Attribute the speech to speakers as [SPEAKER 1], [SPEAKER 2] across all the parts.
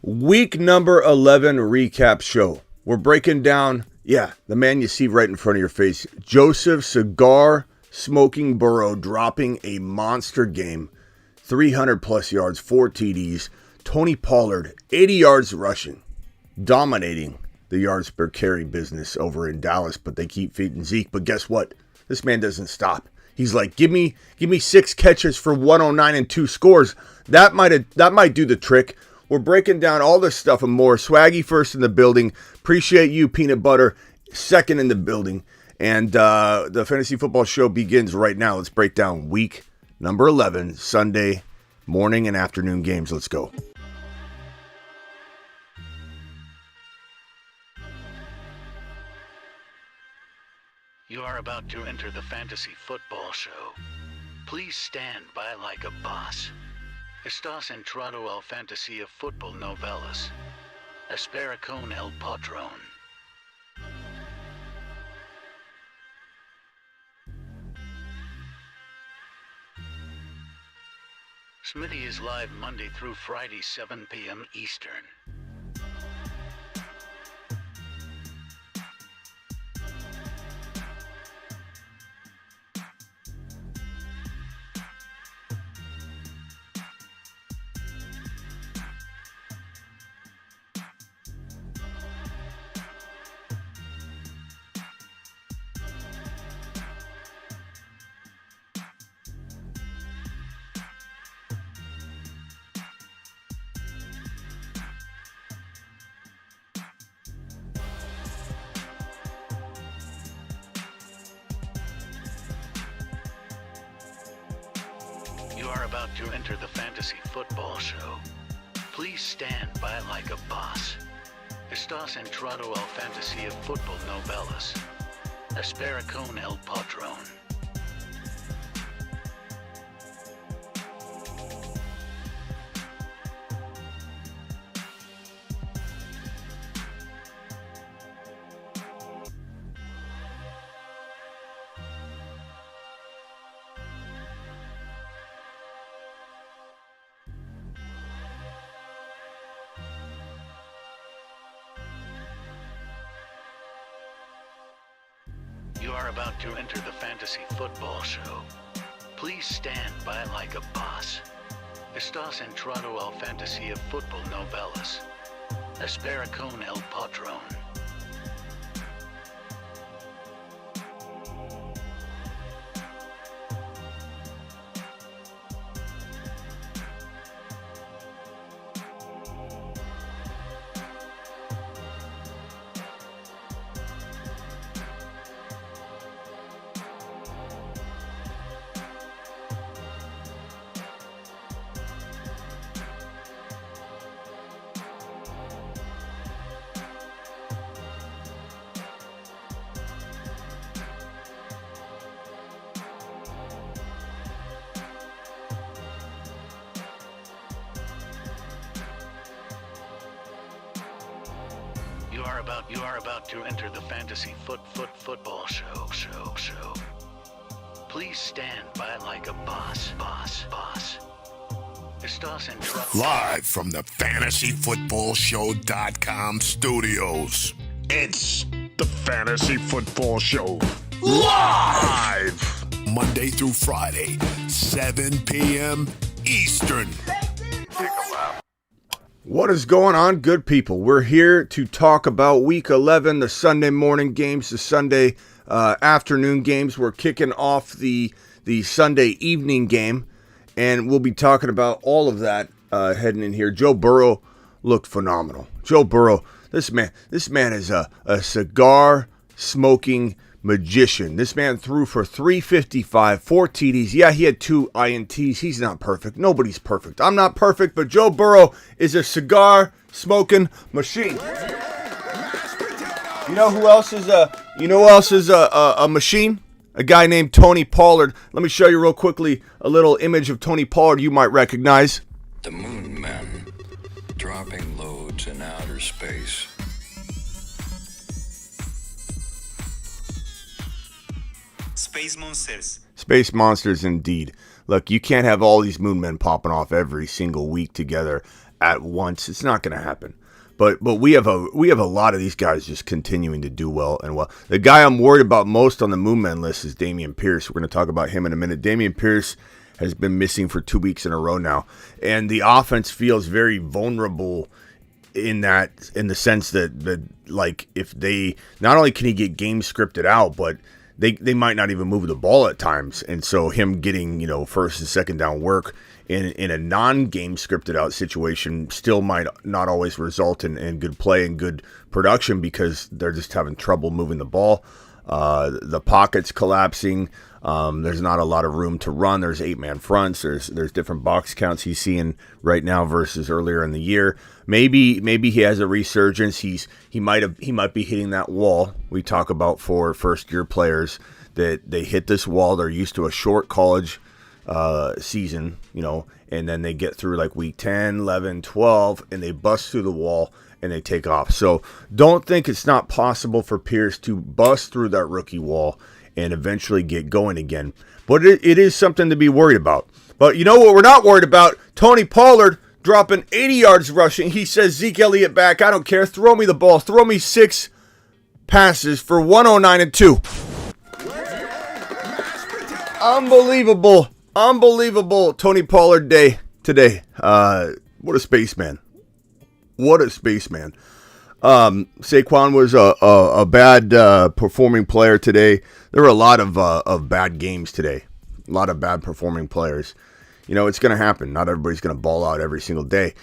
[SPEAKER 1] Week number 11 recap show. We're breaking down, the man you see right in front of your face. Joseph Cigar Smoking Burrow dropping a monster game. 300 plus yards, 4 TDs. Tony Pollard, 80 yards rushing. Dominating the yards per carry business over in Dallas, but they keep feeding Zeke. But guess what? This man doesn't stop. He's like, give me 6 catches for 109 and 2 scores. That might do the trick. We're breaking down all this stuff and more. Swaggy first in the building. Appreciate you, Peanut Butter, second in the building. And the Fantasy Football Show begins right now. Let's break down week number 11, Sunday morning and afternoon games. Let's go.
[SPEAKER 2] You are about to enter the Fantasy Football Show. Please stand by like a boss. Estás entrado al fantasía fútbol novelas. Espera con el patrón. Smitty is live Monday through Friday, 7 p.m. Eastern. You are about to enter the Fantasy Football Show. Please stand by like a boss. Estás entrado al fantasía fútbol novelas. Espera con el patrón. You are about to enter the Fantasy Football Show. Please stand by like a boss. Estás entrado al fantasía fútbol novelas. Espera con el patrón. You are about to enter the Fantasy Football Show. Please stand by like a boss. Estás entrado.
[SPEAKER 3] Live from the FantasyFootballShow.com studios. It's the Fantasy Football Show. Live! Monday through Friday, 7 p.m. Eastern.
[SPEAKER 1] What is going on, good people? We're here to talk about Week 11, the Sunday morning games, the Sunday afternoon games. We're kicking off the Sunday evening game, and we'll be talking about all of that heading in here. Joe Burrow looked phenomenal. Joe Burrow, this man is a cigar-smoking magician. This man threw for 355, 4 TDs. Yeah, he had 2 INTs. He's not perfect. Nobody's perfect. I'm not perfect, but Joe Burrow is a cigar-smoking machine. You know who else is a machine? A guy named Tony Pollard. Let me show you real quickly a little image of Tony Pollard you might recognize.
[SPEAKER 4] The Moon Men, dropping loads in outer space.
[SPEAKER 5] Space Monsters.
[SPEAKER 1] Space Monsters indeed. Look, you can't have all these moon men popping off every single week together at once. It's not going to happen. But we have a lot of these guys just continuing to do well and well. The guy I'm worried about most on the Moonman list is Dameon Pierce. We're going to talk about him in a minute. Dameon Pierce has been missing for 2 weeks in a row now, and the offense feels very vulnerable in the sense that like if they not only can he get games scripted out, but they might not even move the ball at times, and so him getting first and second down work in a non-game scripted out situation still might not always result in good play and good production because they're just having trouble moving the ball. The pocket's collapsing. There's not a lot of room to run. There's 8-man fronts. There's different box counts he's seeing right now versus earlier in the year. Maybe he has a resurgence. He might be hitting that wall we talk about for first year players, that they hit this wall. They're used to a short college season, and then they get through like week 10, 11, 12, and they bust through the wall and they take off. So don't think it's not possible for Pierce to bust through that rookie wall and eventually get going again. But it is something to be worried about. But you know what we're not worried about? Tony Pollard dropping 80 yards rushing. He says, Zeke Elliott back. I don't care. Throw me the ball. Throw me 6 passes for 109 and 2. Unbelievable Tony Pollard day today. What a spaceman. Saquon was a bad performing player today. There were a lot of bad games today. A lot of bad performing players. It's going to happen. Not everybody's going to ball out every single day.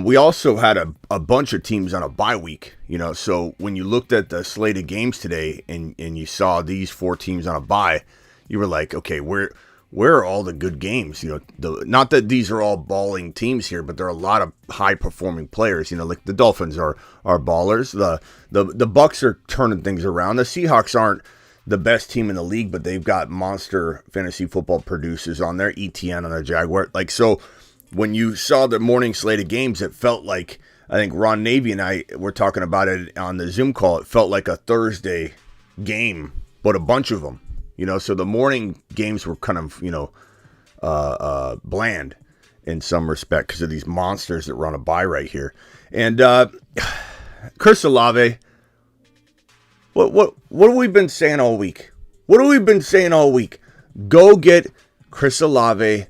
[SPEAKER 1] We also had a bunch of teams on a bye week. So when you looked at the slate of games today and you saw these 4 teams on a bye, you were like, okay, where are all the good games? Not that these are all balling teams here, but there are a lot of high performing players. Like the Dolphins are ballers. The Bucks are turning things around. The Seahawks aren't the best team in the league, but they've got monster fantasy football producers on there. ETN on the Jaguar. So when you saw the morning slate of games, it felt like, I think Ron Navy and I were talking about it on the Zoom call. It felt like a Thursday game, but a bunch of them. So the morning games were kind of, bland in some respect because of these monsters that were on a bye right here. And Chris Olave, what have we been saying all week? Go get Chris Olave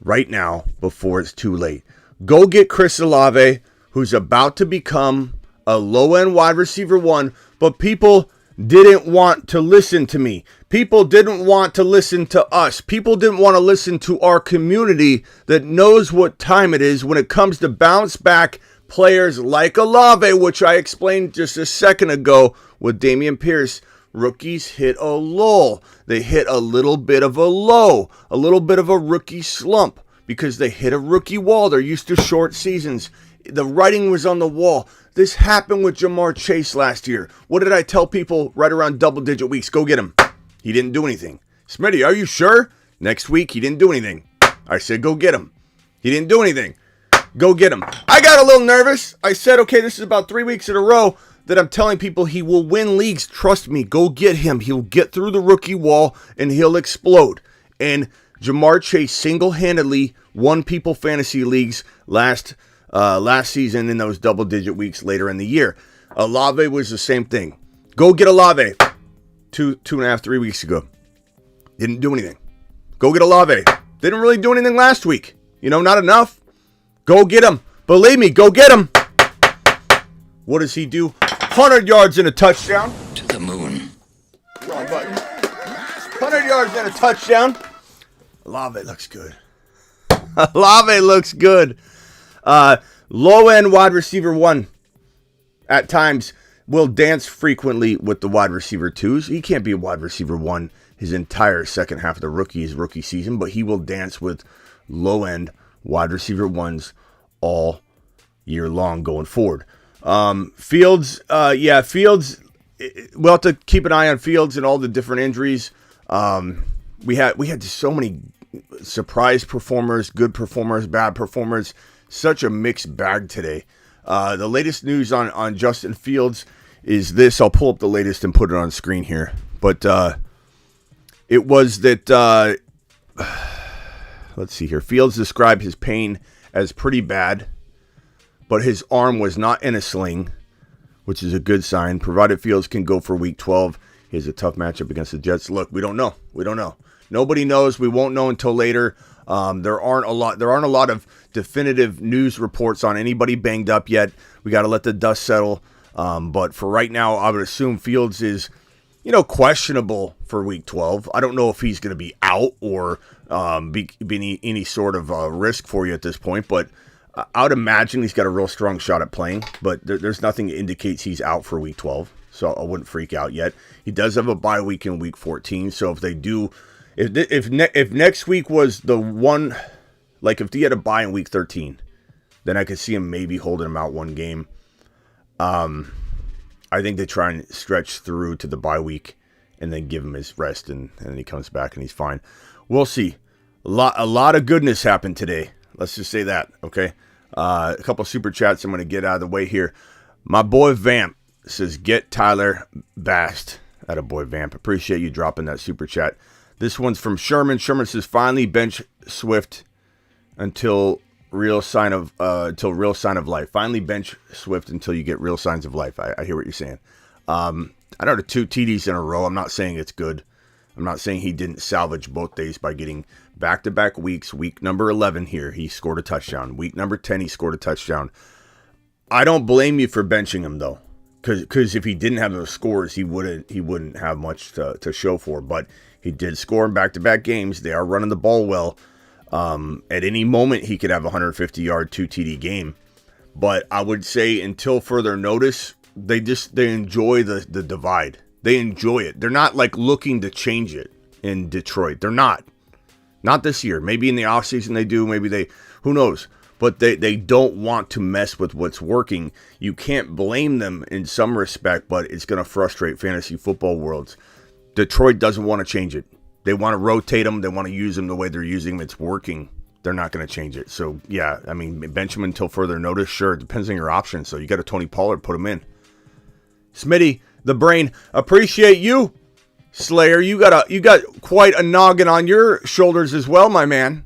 [SPEAKER 1] right now before it's too late. Go get Chris Olave, who's about to become a low-end wide receiver 1, but people didn't want to listen to me. People didn't want to listen to us. People didn't want to listen to our community that knows what time it is when it comes to bounce back players like Olave, which I explained just a second ago with Dameon Pierce. Rookies hit a lull. They hit a little bit of a low, a little bit of a rookie slump because they hit a rookie wall. They're used to short seasons. The writing was on the wall. This happened with Jamar Chase last year. What did I tell people right around double-digit weeks? Go get him. He didn't do anything. Smitty, are you sure? Next week, he didn't do anything. I said, go get him. He didn't do anything. Go get him. I got a little nervous. I said, okay, this is about 3 weeks in a row that I'm telling people he will win leagues. Trust me, go get him. He'll get through the rookie wall, and he'll explode. And Jamar Chase single-handedly won people fantasy leagues last season in those double-digit weeks later in the year. Olave was the same thing. Go get Olave. 2.5, 3 weeks ago. Didn't do anything. Go get Olave. Didn't really do anything last week. Not enough. Go get him. Believe me, go get him. What does he do? 100 yards and a touchdown.
[SPEAKER 4] To the moon.
[SPEAKER 1] Wrong button. 100 yards and a touchdown. Olave looks good. Olave looks good. Low-end wide receiver 1 at times will dance frequently with the wide receiver 2s. He can't be a wide receiver 1 his entire second half of the rookie season, but he will dance with low-end wide receiver 1s all year long going forward. Fields, we'll have to keep an eye on Fields and all the different injuries. We had so many surprise performers, good performers, bad performers. Such a mixed bag today. The latest news on Justin Fields is this. I'll pull up the latest and put it on screen here. But it was that, let's see here. Fields described his pain as pretty bad. but his arm was not in a sling, which is a good sign, provided Fields can go for week 12. He has a tough matchup against the Jets. Look, we don't know. Nobody knows. We won't know until later. There aren't a lot of definitive news reports on anybody banged up yet. We got to let the dust settle. But for right now, I would assume Fields is, questionable for week 12. I don't know if he's going to be out or be any sort of risk for you at this point, but I would imagine he's got a real strong shot at playing, but there's nothing that indicates he's out for week 12, so I wouldn't freak out yet. He does have a bye week in week 14, so if they do, if next week was the one, like if he had a bye in week 13, then I could see him maybe holding him out one game. I think they try and stretch through to the bye week and then give him his rest, and then he comes back and he's fine. We'll see. A lot of goodness happened today. Let's just say that, okay? A couple super chats I'm going to get out of the way here. My boy Vamp says, get Tyler Bast. Attaboy Vamp. Appreciate you dropping that super chat. This one's from Sherman. Sherman says, finally bench Swift until real sign of life. Finally bench Swift until you get real signs of life. I hear what you're saying. I know the 2 TDs in a row. I'm not saying it's good. I'm not saying he didn't salvage both days by getting back-to-back weeks. Week number 11 here, he scored a touchdown. Week number 10, he scored a touchdown. I don't blame you for benching him, though, because if he didn't have those scores, he wouldn't have much to show for. But he did score in back-to-back games. They are running the ball well. At any moment, he could have a 150-yard, 2 TD game. But I would say until further notice, they enjoy the divide. They enjoy it. They're not like looking to change it in Detroit. They're not. Not this year. Maybe in the offseason they do. Maybe who knows. But they don't want to mess with what's working. You can't blame them in some respect, but it's going to frustrate fantasy football worlds. Detroit doesn't want to change it. They want to rotate them. They want to use them the way they're using them. It's working. They're not going to change it. So, yeah, I mean, bench him until further notice. Sure, it depends on your options. So you got a Tony Pollard, put him in. Smitty, the brain, appreciate you. Slayer, you got quite a noggin on your shoulders as well, my man.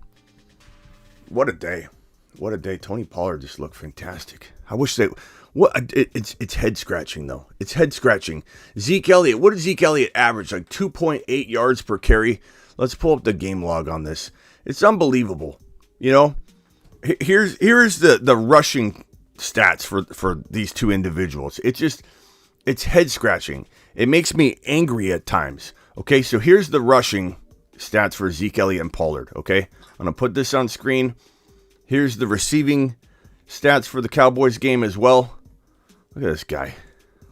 [SPEAKER 1] What a day. What a day. Tony Pollard just looked fantastic. I wish it's head scratching though. It's head scratching. Zeke Elliott, what did Zeke Elliott average? Like 2.8 yards per carry. Let's pull up the game log on this. It's unbelievable. Here's the rushing stats for these two individuals. It's head scratching. It makes me angry at times. Okay, so here's the rushing stats for Zeke Elliott and Pollard. Okay, I'm going to put this on screen. Here's the receiving stats for the Cowboys game as well. Look at this guy.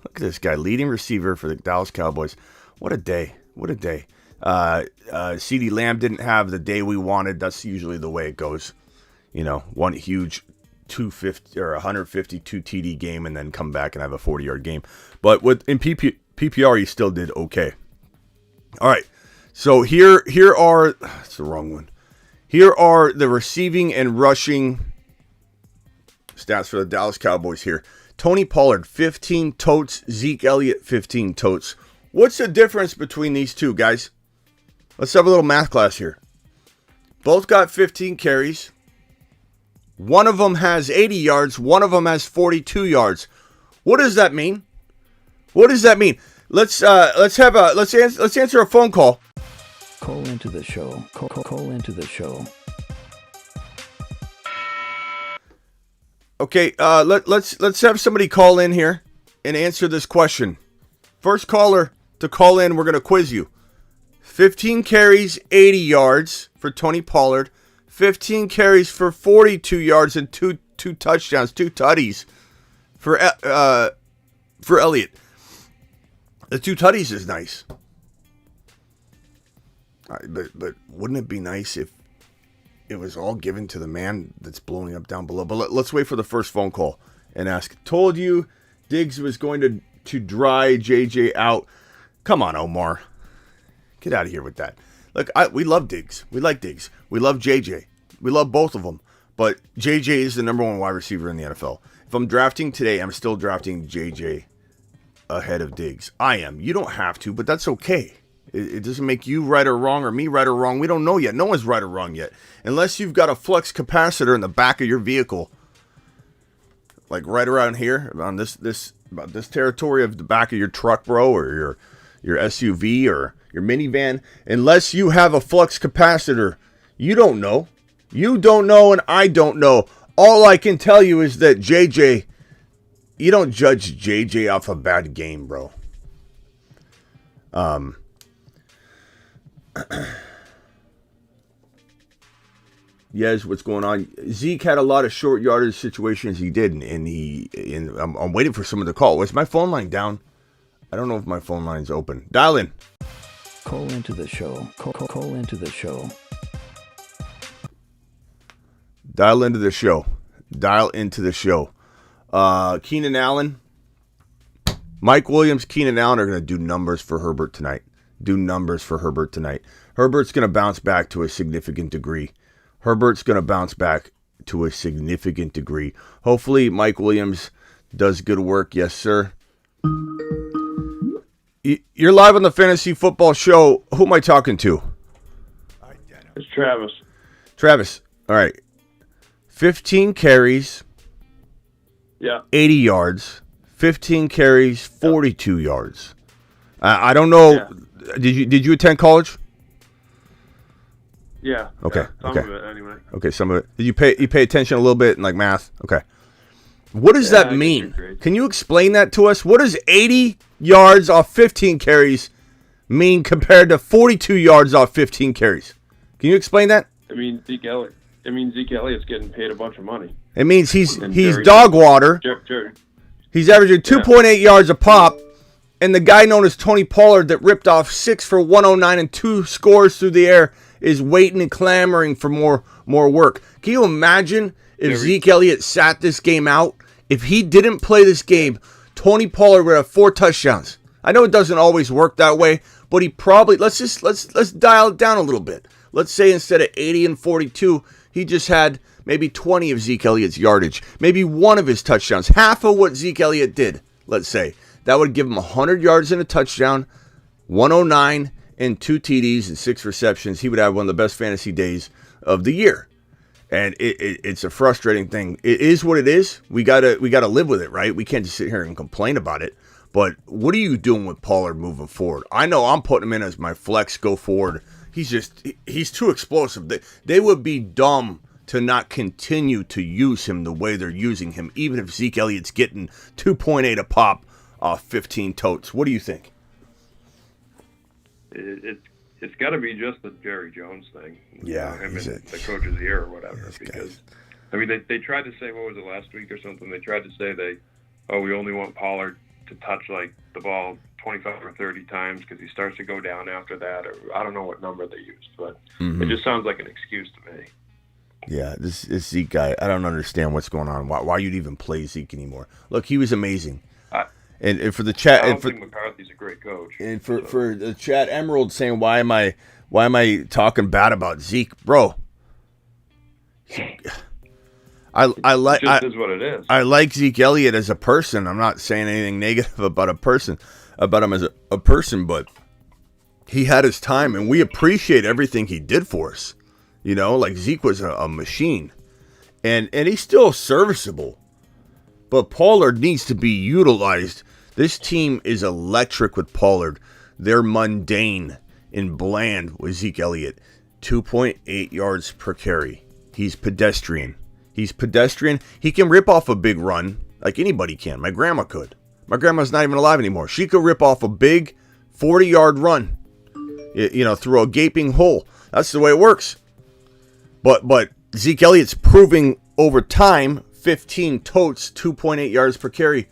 [SPEAKER 1] Look at this guy, leading receiver for the Dallas Cowboys. What a day. What a day. CeeDee Lamb didn't have the day we wanted. That's usually the way it goes. One huge 250 or 152 TD game and then come back and have a 40-yard game. But in PPR, he still did okay. All right. So here are, that's the wrong one. Here are the receiving and rushing stats for the Dallas Cowboys here. Tony Pollard, 15 totes. Zeke Elliott, 15 totes. What's the difference between these two, guys? Let's have a little math class here. Both got 15 carries. One of them has 80 yards. One of them has 42 yards. What does that mean? What does that mean? Let's answer a phone call.
[SPEAKER 6] Call into the show. Call into the show.
[SPEAKER 1] Okay, let's have somebody call in here and answer this question. First caller to call in, we're going to quiz you. 15 carries, 80 yards for Tony Pollard. 15 carries for 42 yards and two touchdowns, 2 tutties for Elliott. The 2 tutties is nice. But wouldn't it be nice if it was all given to the man that's blowing up down below? But let's wait for the first phone call and ask. Told you Diggs was going to dry JJ out. Come on, Omar. Get out of here with that. Look, we love Diggs. We like Diggs. We love JJ. We love both of them. But JJ is the number 1 wide receiver in the NFL. If I'm drafting today, I'm still drafting JJ ahead of Diggs. I am. You don't have to, but that's okay. It doesn't make you right or wrong or me right or wrong. We don't know yet. No one's right or wrong yet. Unless you've got a flux capacitor in the back of your vehicle. like right around here, on this territory of the back of your truck, bro, or your SUV or your minivan, unless you have a flux capacitor, you don't know. You don't know, and I don't know. All I can tell you is that JJ, you don't judge JJ off a bad game, bro. Yes, what's going on? Zeke had a lot of short yardage situations. He did, and I'm waiting for someone to call. Was my phone line down? I don't know if my phone line's open. Dial in.
[SPEAKER 6] Call into the show. Call into the show.
[SPEAKER 1] Dial into the show. Dial into the show. Keenan Allen, Mike Williams, Keenan Allen are going to do numbers for Herbert tonight. Herbert's going to bounce back to a significant degree. Hopefully, Mike Williams does good work. Yes, sir. You're live on the Fantasy Football Show. Who am I talking to?
[SPEAKER 7] It's Travis.
[SPEAKER 1] Travis. All right. 15 carries.
[SPEAKER 7] Yeah.
[SPEAKER 1] 80 yards. 15 carries, 42 yards. I don't know. Yeah. Did you attend college?
[SPEAKER 7] Yeah.
[SPEAKER 1] Okay.
[SPEAKER 7] Yeah, some of it anyway.
[SPEAKER 1] Okay, some of it. Did you pay attention a little bit in like math? Okay. What does that mean? Can you explain that to us? What does 80 yards off 15 carries mean compared to 42 yards off 15 carries? Can you explain that?
[SPEAKER 7] It means Zeke Elliott's getting paid a bunch of money.
[SPEAKER 1] It means he's dog water. He's averaging 2.8 yards a pop, and the guy known as Tony Pollard that ripped off 6 for 109 and 2 scores through the air is waiting and clamoring for more work. Can you imagine if Zeke Elliott sat this game out? If he didn't play this game, Tony Pollard would have 4 touchdowns. I know it doesn't always work that way, but he probably let's dial it down a little bit. Let's say instead of 80 and 42, he just had maybe 20 of Zeke Elliott's yardage, maybe one of his touchdowns, half of what Zeke Elliott did, let's say. That would give him 100 yards and a touchdown, 109 and 2 TDs and 6 receptions. He would have one of the best fantasy days of the year. And it's a frustrating thing. It is what it is. We gotta live with it, right? We can't just sit here and complain about it. But what are you doing with Pollard moving forward? I know I'm putting him in as my flex go forward. He's too explosive. They would be dumb to not continue to use him the way they're using him, even if Zeke Elliott's getting 2.8 a pop off 15 totes. What do you think?
[SPEAKER 7] It's got to be just the Jerry Jones thing.
[SPEAKER 1] Yeah.
[SPEAKER 7] Him and the coach of the year or whatever. Because, I mean, they tried to say, what was it, last week or something? They tried to say we only want Pollard to touch, like, the ball 25 or 30 times because he starts to go down after that. Or I don't know what number they used, but it just sounds like an excuse to me.
[SPEAKER 1] Yeah, this Zeke guy, I don't understand what's going on. Why you'd even play Zeke anymore. Look, he was amazing. And for the chat,
[SPEAKER 7] I don't think McCarthy's a great coach.
[SPEAKER 1] And for the chat, Emerald saying, why am I talking bad about Zeke, bro? I like
[SPEAKER 7] it just is what it is.
[SPEAKER 1] I like Zeke Elliott as a person. I'm not saying anything negative about him as a person, but he had his time, and we appreciate everything he did for us. You know, like Zeke was a machine, and he's still serviceable. But Pollard needs to be utilized. This team is electric with Pollard. They're mundane and bland with Zeke Elliott. 2.8 yards per carry. He's pedestrian. He can rip off a big run like anybody can. My grandma could. My grandma's not even alive anymore. She could rip off a big 40-yard run, through a gaping hole. That's the way it works. But Zeke Elliott's proving over time, 15 totes, 2.8 yards per carry.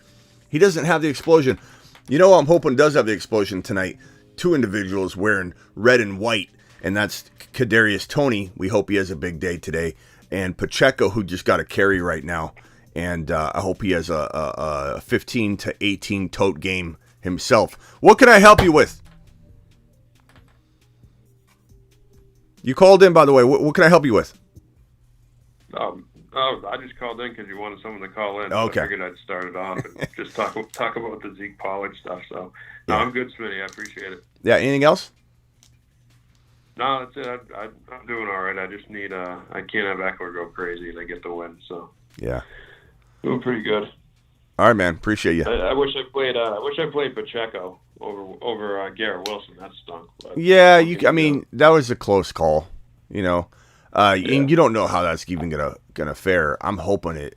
[SPEAKER 1] He doesn't have the explosion. You know, I'm hoping does have the explosion tonight. 2 individuals wearing red and white, and that's Kadarius Toney. We hope he has a big day today. And Pacheco, who just got a carry right now. And I hope he has a 15 to 18 tote game himself. What can I help you with? You called in, by the way. What can I help you with?
[SPEAKER 7] I just called in because you wanted someone to call in.
[SPEAKER 1] Okay.
[SPEAKER 7] So I figured I'd start it off and just talk about the Zeke Pollard stuff. So, no, I'm good, Smitty. I appreciate it.
[SPEAKER 1] Yeah, anything else?
[SPEAKER 7] No, that's it. I'm doing all right. I just need I can't have Eckler go crazy and I get the win. So
[SPEAKER 1] yeah.
[SPEAKER 7] Doing pretty good.
[SPEAKER 1] All right, man. Appreciate you.
[SPEAKER 7] I wish I played Pacheco over Garrett Wilson. That stunk. But
[SPEAKER 1] Yeah, I mean, that was a close call. You know, and you don't know how that's even gonna fare. I'm hoping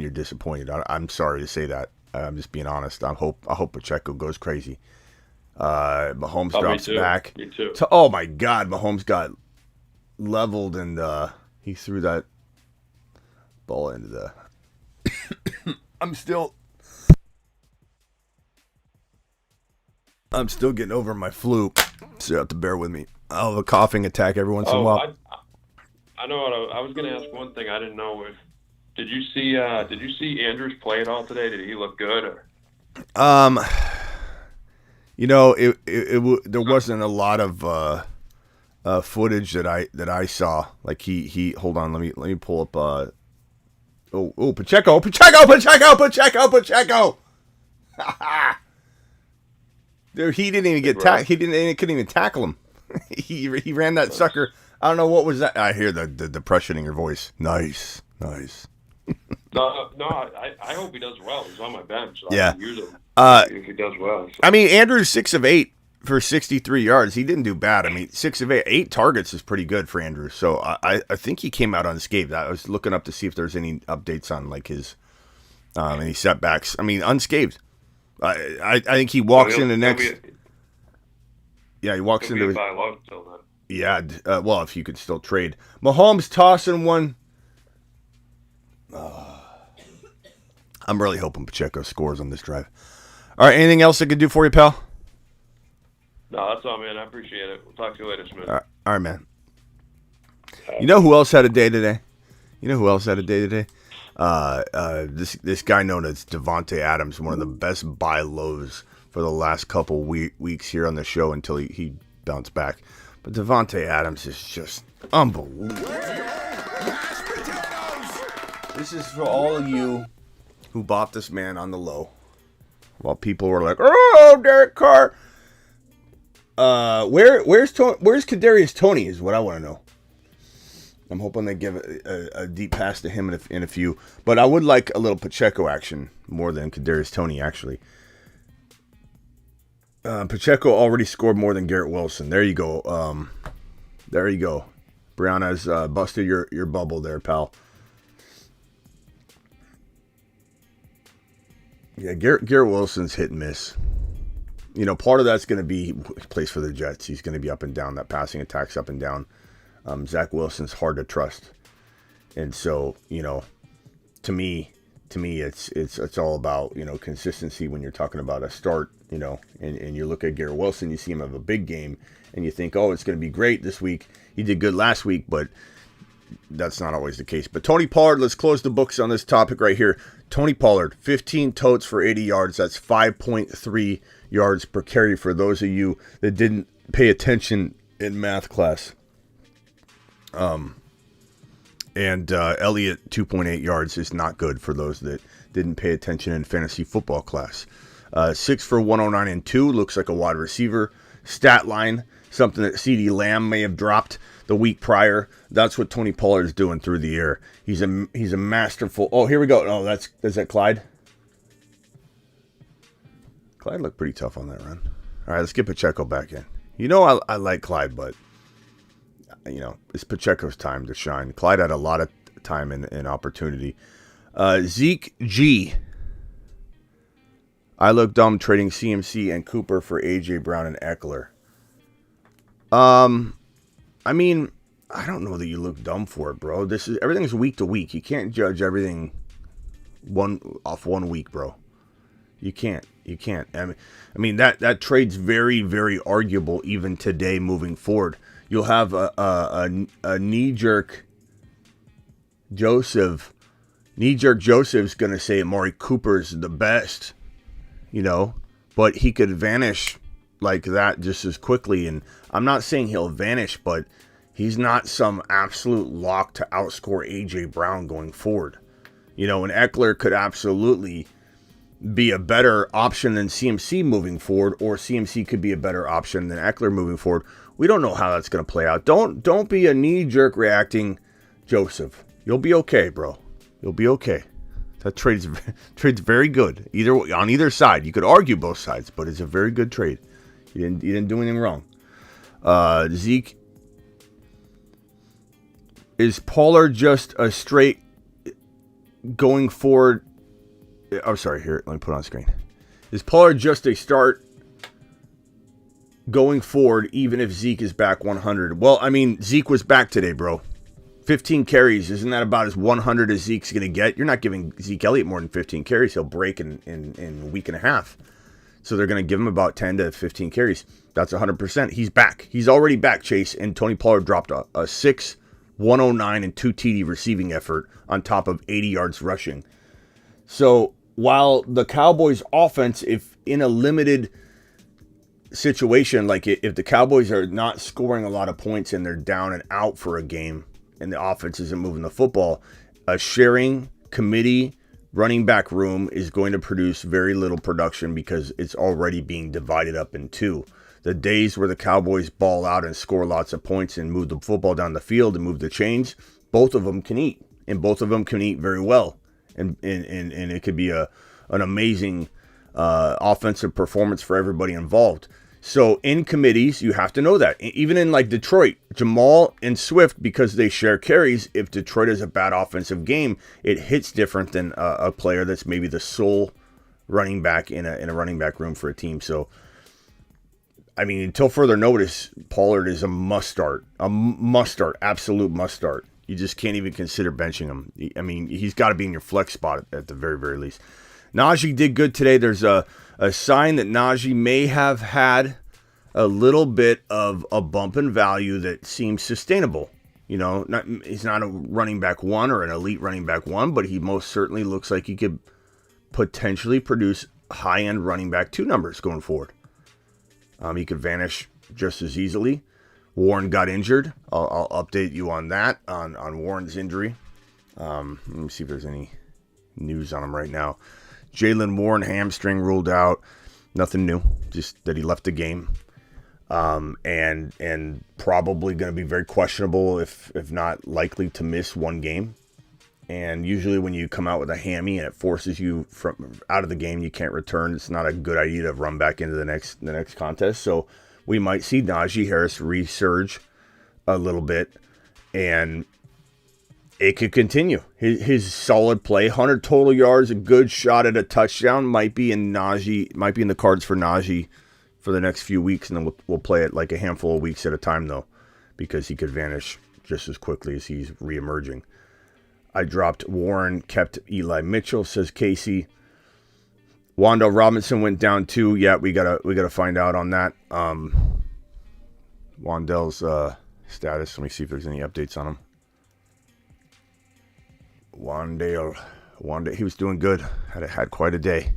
[SPEAKER 1] you're disappointed. I'm sorry to say that. I'm just being honest. I hope Pacheco goes crazy. Mahomes drops back.
[SPEAKER 7] Me too.
[SPEAKER 1] Oh my God, Mahomes got leveled and he threw that ball into the. I'm still getting over my flu, so you have to bear with me. I'll have a coughing attack every once in a while.
[SPEAKER 7] I know. I was going to ask one thing. I didn't know if did you see Andrews play at all today? Did he look good? Or?
[SPEAKER 1] You know, there wasn't a lot of footage that I saw. Like he hold on, let me pull up. Pacheco! Dude, he didn't even get couldn't even tackle him. he ran that sucker. I don't know what was that. I hear the depression in your voice. Nice.
[SPEAKER 7] No, I hope he does well. He's on my bench, so
[SPEAKER 1] yeah.
[SPEAKER 7] I can use him if he does well. So.
[SPEAKER 1] I mean, Andrew's 6 of 8 for 63 yards. He didn't do bad. I mean, 6 of 8 targets is pretty good for Andrews. So I think he came out unscathed. I was looking up to see if there's any updates on like his any setbacks. I mean, unscathed. I think he walks in the next. He walks into.
[SPEAKER 7] Buy low till then.
[SPEAKER 1] Yeah, well, if you could still trade. Mahomes tossing one. I'm really hoping Pacheco scores on this drive. All right, anything else I could do for you, pal?
[SPEAKER 7] No, that's all, man. I appreciate it. We'll talk to you later, Smith.
[SPEAKER 1] All right, man. You know who else had a day today? This guy known as Davante Adams, one of the best buy lows for the last couple weeks here on the show until he bounced back. But Davante Adams is just unbelievable. This is for all of you who bought this man on the low. While people were like, "Oh, Derek Carr." Where's Kadarius Toney is what I want to know. I'm hoping they give a deep pass to him in a few. But I would like a little Pacheco action more than Kadarius Toney, actually. Pacheco already scored more than Garrett Wilson. There you go. Brianna's busted your bubble there, pal. Yeah, Garrett Wilson's hit and miss. You know, part of that's going to be he plays for the Jets. He's going to be up and down. That passing attack's up and down. Zach Wilson's hard to trust, and so to me, it's all about consistency when you're talking about a start. And you look at Garrett Wilson, you see him have a big game, and you think, oh, it's going to be great this week. He did good last week, but that's not always the case. But Tony Pollard, let's close the books on this topic right here. Tony Pollard, 15 totes for 80 yards. That's 5.3 yards per carry for those of you that didn't pay attention in math class. And Elliott, 2.8 yards is not good for those that didn't pay attention in fantasy football class. 6 for 109 and 2, looks like a wide receiver. Stat line, something that CeeDee Lamb may have dropped the week prior. That's what Tony Pollard is doing through the air. He's a masterful. Oh, here we go. Oh, is that Clyde? Clyde looked pretty tough on that run. All right, let's get Pacheco back in. I like Clyde, but it's Pacheco's time to shine. Clyde had a lot of time and opportunity. Zeke G. I look dumb trading CMC and Cooper for AJ Brown and Eckler. I mean, I don't know that you look dumb for it, bro. Everything's week to week. You can't judge everything off 1 week, bro. You can't. I mean that trade's very, very arguable even today moving forward. You'll have a knee-jerk Joseph. Knee-jerk Joseph's going to say Amari Cooper's the best, but he could vanish like that just as quickly. And I'm not saying he'll vanish, but he's not some absolute lock to outscore A.J. Brown going forward. And Eckler could absolutely be a better option than CMC moving forward, or CMC could be a better option than Eckler moving forward. We don't know how that's going to play out. Don't be a knee-jerk reacting Joseph. You'll be okay, bro. You'll be okay. That trade's very good. On either side. You could argue both sides, but it's a very good trade. You didn't do anything wrong. Zeke, is Pollard just a straight going forward? Oh, sorry. Here, let me put it on screen. Is Pollard just a start going forward, even if Zeke is back 100? Well, I mean, Zeke was back today, bro. 15 carries. Isn't that about as 100 as Zeke's going to get? You're not giving Zeke Elliott more than 15 carries. He'll break in a week and a half. So they're going to give him about 10 to 15 carries. That's 100%. He's back. He's already back, Chase. And Tony Pollard dropped a 6, 109, and 2 TD receiving effort on top of 80 yards rushing. So while the Cowboys offense, if in a limited situation, like if the Cowboys are not scoring a lot of points and they're down and out for a game and the offense isn't moving the football, a sharing committee running back room is going to produce very little production because it's already being divided up in two. The days where the Cowboys ball out and score lots of points and move the football down the field and move the chains, both of them can eat, and both of them can eat very well. And it could be an amazing offensive performance for everybody involved. So in committees, you have to know that. Even in like Detroit, Jamal and Swift, because they share carries, if Detroit has a bad offensive game, it hits different than a player that's maybe the sole running back in a running back room for a team. So, I mean, until further notice, Pollard is a must-start, absolute must-start. You just can't even consider benching him. I mean, he's got to be in your flex spot at the very, very least. Najee did good today. There's a sign that Najee may have had a little bit of a bump in value that seems sustainable. You know, he's not a running back one or an elite running back one, but he most certainly looks like he could potentially produce high-end running back 2 numbers going forward. He could vanish just as easily. Warren got injured. I'll update you on that, on Warren's injury. Let me see if there's any news on him right now. Jaylen Warren, hamstring ruled out. Nothing new, just that he left the game. And probably going to be very questionable, if not likely to miss 1 game. And usually when you come out with a hammy and it forces you out of the game, you can't return. It's not a good idea to run back into the next contest. So we might see Najee Harris resurge a little bit, and it could continue. His solid play, 100 total yards, a good shot at a touchdown might be in the cards for Najee for the next few weeks, and then we'll play it like a handful of weeks at a time, though, because he could vanish just as quickly as he's reemerging. I dropped Warren, kept Eli Mitchell, says Casey. Wan'Dale Robinson went down too. Yeah, we gotta find out on that. Wan'Dale's status. Let me see if there's any updates on him. Wan'Dale, he was doing good. Had quite a day.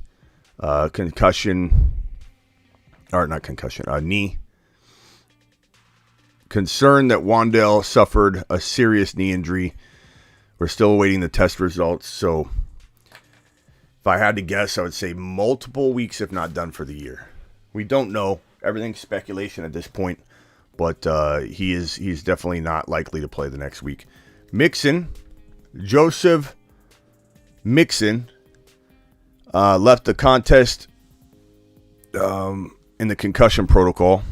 [SPEAKER 1] Knee. Concerned that Wan'Dale suffered a serious knee injury. We're still awaiting the test results. So if I had to guess, I would say multiple weeks, if not done for the year. We don't know. Everything's speculation at this point. But he's definitely not likely to play the next week. Joseph Mixon left the contest in the concussion protocol,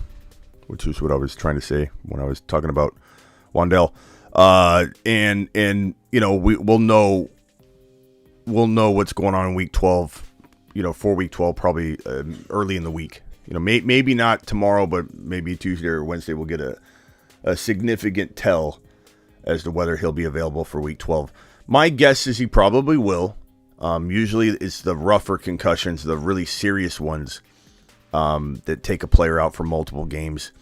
[SPEAKER 1] which is what I was trying to say when I was talking about Wan'Dale. And you know, we'll know what's going on in week 12. You know, for week 12, probably early in the week. You know, maybe not tomorrow, but maybe Tuesday or Wednesday we'll get a significant tell as to whether he'll be available for week 12. My guess is he probably will. Usually it's the rougher concussions, the really serious ones, that take a player out for multiple games.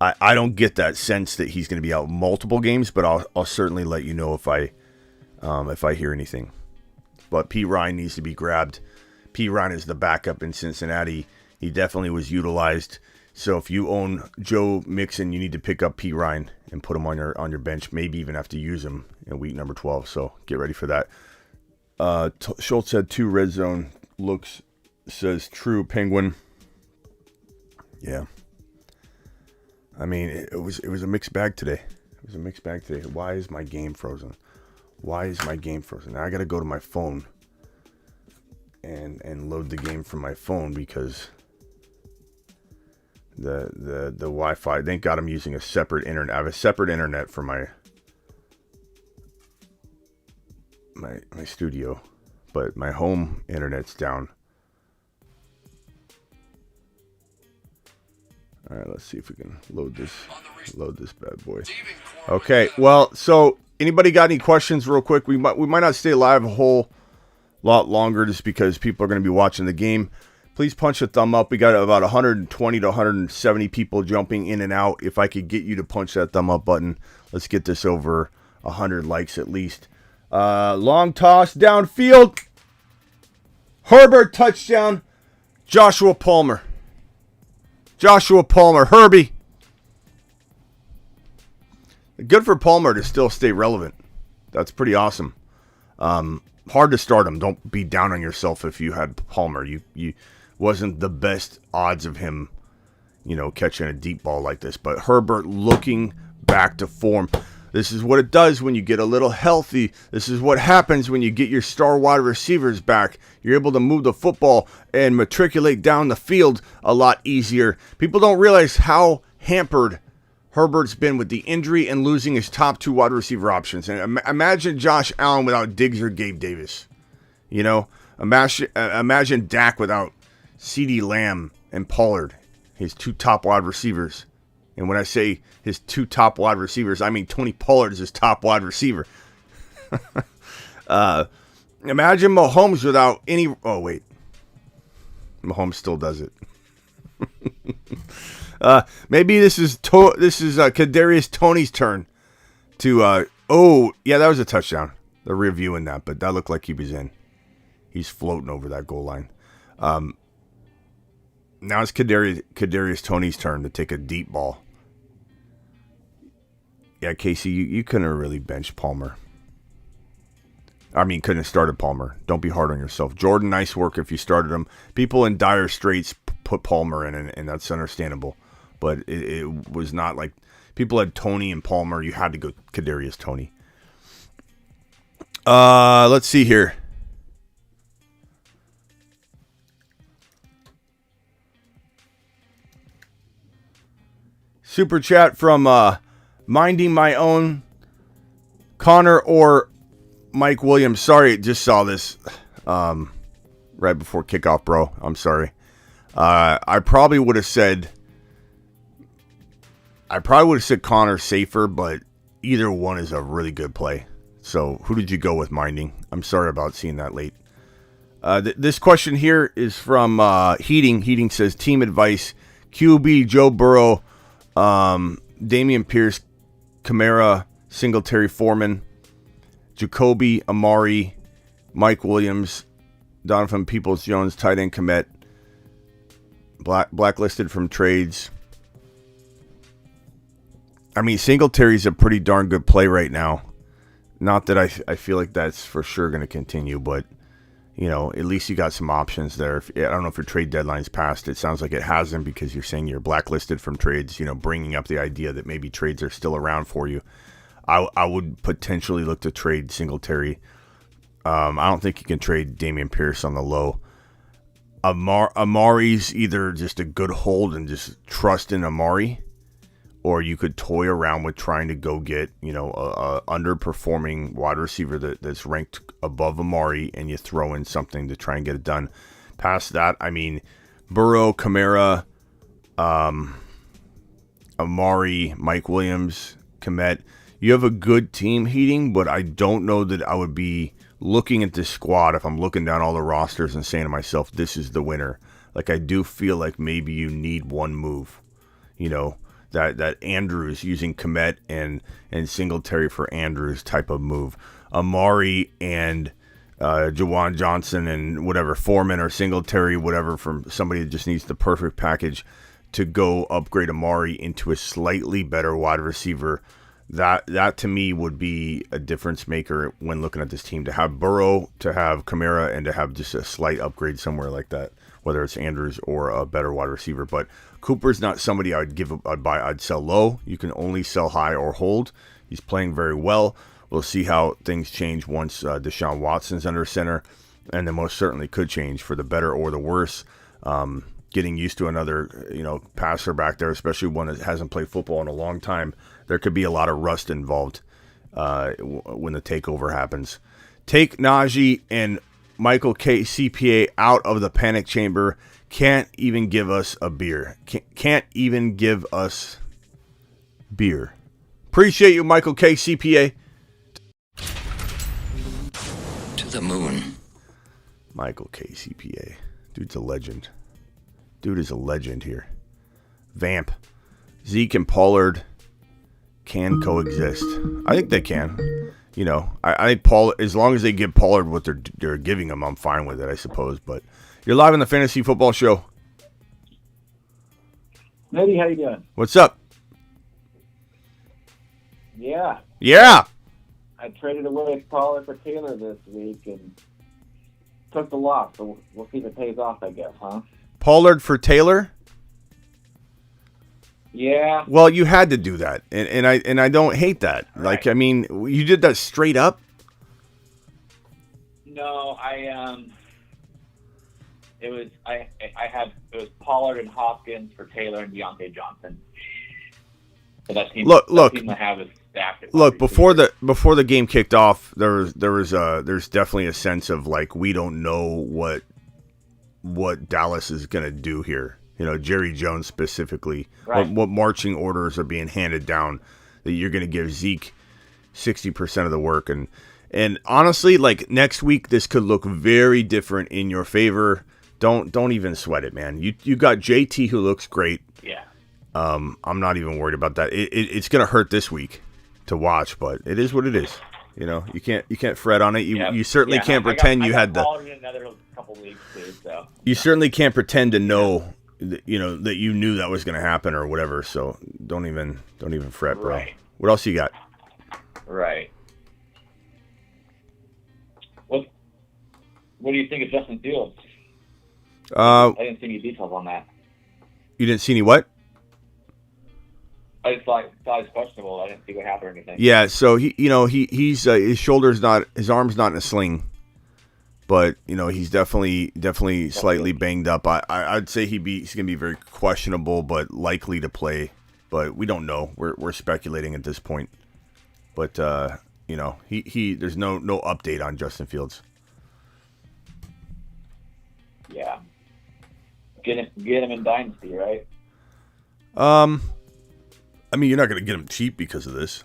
[SPEAKER 1] I don't get that sense that he's going to be out multiple games, but I'll certainly let you know if I hear anything. But P. Ryan needs to be grabbed. P. Ryan is the backup in Cincinnati. He definitely was utilized. So if you own Joe Mixon, you need to pick up P. Ryan and put him on your bench. Maybe even have to use him in week number 12. So get ready for that. Schultz had 2 red zone looks. Says true Penguin. Yeah. I mean, it was a mixed bag today. Why is my game frozen? Now I got to go to my phone and load the game from my phone because the Wi-Fi. Thank God I'm using a separate internet. I have a separate internet for my studio, but my home internet's down. All right, let's see if we can load this bad boy. Okay, well, so anybody got any questions real quick? We might not stay live a whole lot longer just because people are going to be watching the game. Please punch a thumb up. We got about 120 to 170 people jumping in and out. If I could get you to punch that thumb up button, let's get this over 100 likes at least. Long toss downfield. Herbert touchdown. Joshua Palmer, Herbie. Good for Palmer to still stay relevant. That's pretty awesome. Hard to start him. Don't be down on yourself if you had Palmer. You wasn't the best odds of him, catching a deep ball like this. But Herbert looking back to form. This is what it does when you get a little healthy. This is what happens when you get your star wide receivers back. You're able to move the football and matriculate down the field a lot easier. People don't realize how hampered Herbert's been with the injury and losing his top 2 wide receiver options. And imagine Josh Allen without Diggs or Gabe Davis. Imagine Dak without CeeDee Lamb and Pollard, his 2 top wide receivers. And when I say his 2 top wide receivers, I mean Tony Pollard is his top wide receiver. Imagine Mahomes without any... Oh, wait. Mahomes still does it. Maybe this is Kadarius Toney's turn to... oh, yeah, that was a touchdown. They're reviewing that, but that looked like he was in. He's floating over that goal line. Now it's Kadarius Toney's turn to take a deep ball. Yeah, Casey, you couldn't have really benched Palmer. Couldn't have started Palmer. Don't be hard on yourself. Jordan, nice work if you started him. People in dire straits put Palmer in, and that's understandable. But it was not like people had Toney and Palmer. You had to go Kadarius Toney. Let's see here. Super chat from Minding My Own, Connor or Mike Williams. Sorry, just saw this right before kickoff, bro. I'm sorry. I probably would have said Connor safer, but either one is a really good play. So who did you go with, Minding? I'm sorry about seeing that late. This question here is from Heating. Heating says, team advice, QB, Joe Burrow, Dameon Pierce, Kamara, Singletary, Foreman, Jacoby, Amari, Mike Williams, Donovan Peoples-Jones, tight end Kmet, blacklisted from trades. Singletary's a pretty darn good play right now. Not that I feel like that's for sure going to continue, but at least you got some options there. I don't know if your trade deadline's passed. It sounds like it hasn't because you're saying you're blacklisted from trades, bringing up the idea that maybe trades are still around for you. I would potentially look to trade Singletary. I don't think you can trade Dameon Pierce on the low. Amari's either just a good hold and just trust in Amari, or you could toy around with trying to go get, a underperforming wide receiver that's ranked above Amari, and you throw in something to try and get it done. Past that, Burrow, Kamara, Amari, Mike Williams, Kmet. You have a good team, Heating, but I don't know that I would be looking at this squad if I'm looking down all the rosters and saying to myself, this is the winner. Like, I do feel like maybe you need one move, that Andrews using Kmet and Singletary for Andrews type of move. Amari and Jawan Johnson and whatever, Foreman or Singletary, whatever, from somebody that just needs the perfect package to go upgrade Amari into a slightly better wide receiver. That to me would be a difference maker when looking at this team. To have Burrow, to have Kamara, and to have just a slight upgrade somewhere like that, whether it's Andrews or a better wide receiver. But Cooper's not somebody I'd sell low. You can only sell high or hold. He's playing very well. We'll see how things change once Deshaun Watson's under center. and they most certainly could change for the better or the worse. Getting used to another, passer back there, especially one that hasn't played football in a long time, there could be a lot of rust involved when the takeover happens. Take Najee and Michael K. CPA out of the panic chamber. Can't even give us a beer. Can't even give us beer. Appreciate you, Michael K. CPA.
[SPEAKER 4] To the moon.
[SPEAKER 1] Michael K. CPA. Dude's a legend. Dude is a legend here. Vamp. Zeke and Pollard can coexist. I think they can. I think as long as they give Pollard what they're giving him, I'm fine with it, I suppose. But you're live on the Fantasy Football Show.
[SPEAKER 8] Eddie, how you doing?
[SPEAKER 1] What's up?
[SPEAKER 8] Yeah.
[SPEAKER 1] Yeah.
[SPEAKER 8] I traded away Pollard for Taylor this week and took the loss. So we'll see if it pays off, I guess, huh?
[SPEAKER 1] Pollard for Taylor?
[SPEAKER 8] Yeah.
[SPEAKER 1] Well, you had to do that, and I don't hate that. Right. You did that straight up.
[SPEAKER 8] No, it was Pollard and Hopkins for Taylor and Deontay Johnson. So that team, team I have is stacked.
[SPEAKER 1] Look, before the game kicked off, there's definitely a sense of like we don't know what Dallas is gonna do here. Jerry Jones specifically,
[SPEAKER 8] right.
[SPEAKER 1] what marching orders are being handed down that you're going to give Zeke 60% of the work. And honestly, like next week, this could look very different in your favor. Don't even sweat it, man. You got JT who looks great.
[SPEAKER 8] Yeah.
[SPEAKER 1] I'm not even worried about that. It's going to hurt this week to watch, but it is what it is. You can't fret on it. You certainly can't pretend you had the.
[SPEAKER 8] Another couple weeks too, so.
[SPEAKER 1] You certainly can't pretend to know. That you knew that was going to happen or whatever. So don't even fret, bro.
[SPEAKER 8] Right.
[SPEAKER 1] What else you got?
[SPEAKER 8] Right. What do you think of Justin Fields? I didn't see any details on that.
[SPEAKER 1] You didn't see any what?
[SPEAKER 8] I just thought he's questionable. I didn't see what happened or anything.
[SPEAKER 1] Yeah. So he's his his arm's not in a sling. But he's definitely slightly banged up. I'd say he's gonna be very questionable, but likely to play. But we don't know. We're speculating at this point. But he there's no update on Justin Fields.
[SPEAKER 8] Yeah, get him in dynasty, right?
[SPEAKER 1] You're not gonna get him cheap because of this.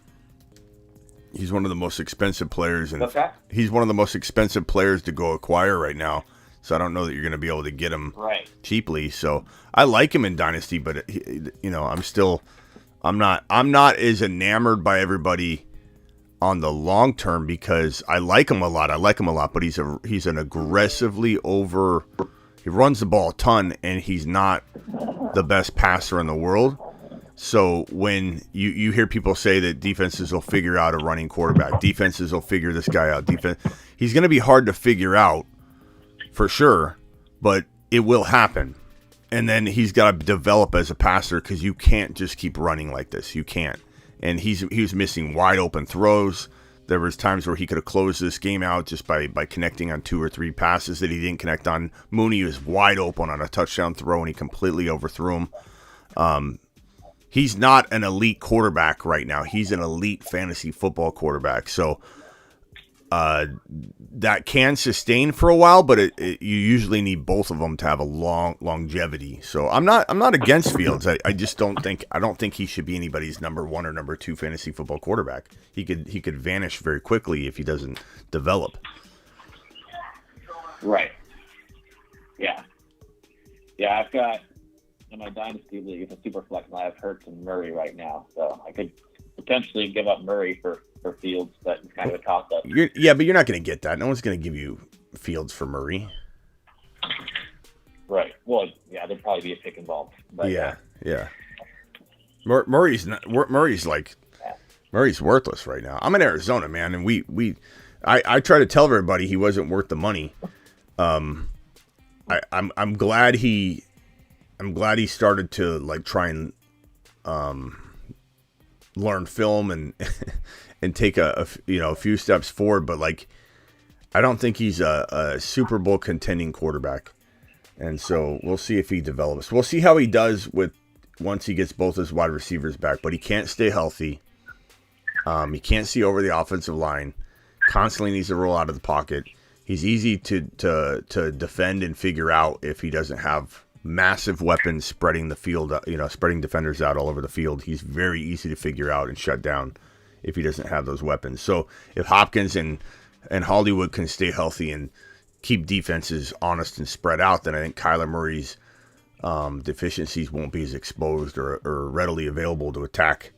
[SPEAKER 1] He's one of the most expensive players, and he's one of the most expensive players to go acquire right now. So I don't know that you're going to be able to get him cheaply. So I like him in Dynasty, but I'm not as enamored by everybody on the long term because I like him a lot. But he's an aggressively he runs the ball a ton, and he's not the best passer in the world. So when you hear people say that defenses will figure out a running quarterback, defenses will figure this guy out, he's going to be hard to figure out for sure, but it will happen. And then he's got to develop as a passer because you can't just keep running like this. You can't. And he was missing wide open throws. There was times where he could have closed this game out just by connecting on 2 or 3 passes that he didn't connect on. Mooney was wide open on a touchdown throw, and he completely overthrew him. He's not an elite quarterback right now. He's an elite fantasy football quarterback. So that can sustain for a while, but you usually need both of them to have a longevity. So I'm not against Fields. I just don't think he should be anybody's number 1 or number 2 fantasy football quarterback. He could vanish very quickly if he doesn't develop.
[SPEAKER 8] Right. Yeah. Yeah, I've got in my dynasty league, it's a super flex, and I have Hurts and Murray right now, so I could potentially give up Murray for Fields, but it's kind of a toss-up.
[SPEAKER 1] Yeah, but you're not going to get that. No one's going to give you Fields for Murray.
[SPEAKER 8] Right. Well, yeah, there'd probably be a pick involved. But,
[SPEAKER 1] yeah. Murray's worthless right now. I'm in Arizona, man, and I try to tell everybody he wasn't worth the money. I'm glad he started to like try and learn film and take a few steps forward, but like I don't think he's a Super Bowl contending quarterback. And so we'll see if he develops. We'll see how he does once he gets both his wide receivers back. But he can't stay healthy. He can't see over the offensive line. Constantly needs to roll out of the pocket. He's easy to defend and figure out if he doesn't have massive weapons spreading the field, spreading defenders out all over the field. He's very easy to figure out and shut down if he doesn't have those weapons. So if Hopkins and Hollywood can stay healthy and keep defenses honest and spread out, then I think Kyler Murray's deficiencies won't be as exposed or readily available to attack.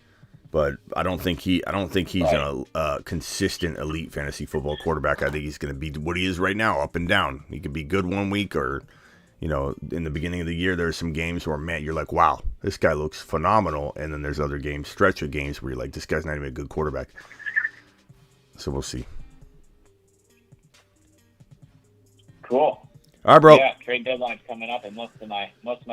[SPEAKER 1] But I don't think he's a consistent elite fantasy football quarterback. I think he's going to be what he is right now, up and down. He could be good one week, or in the beginning of the year, there's some games where, man, you're like, wow, this guy looks phenomenal. And then there's other games, stretch of games, where you're like, this guy's not even a good quarterback. So we'll see.
[SPEAKER 8] Cool.
[SPEAKER 1] All right, bro.
[SPEAKER 8] Yeah, trade deadline's coming up in most of my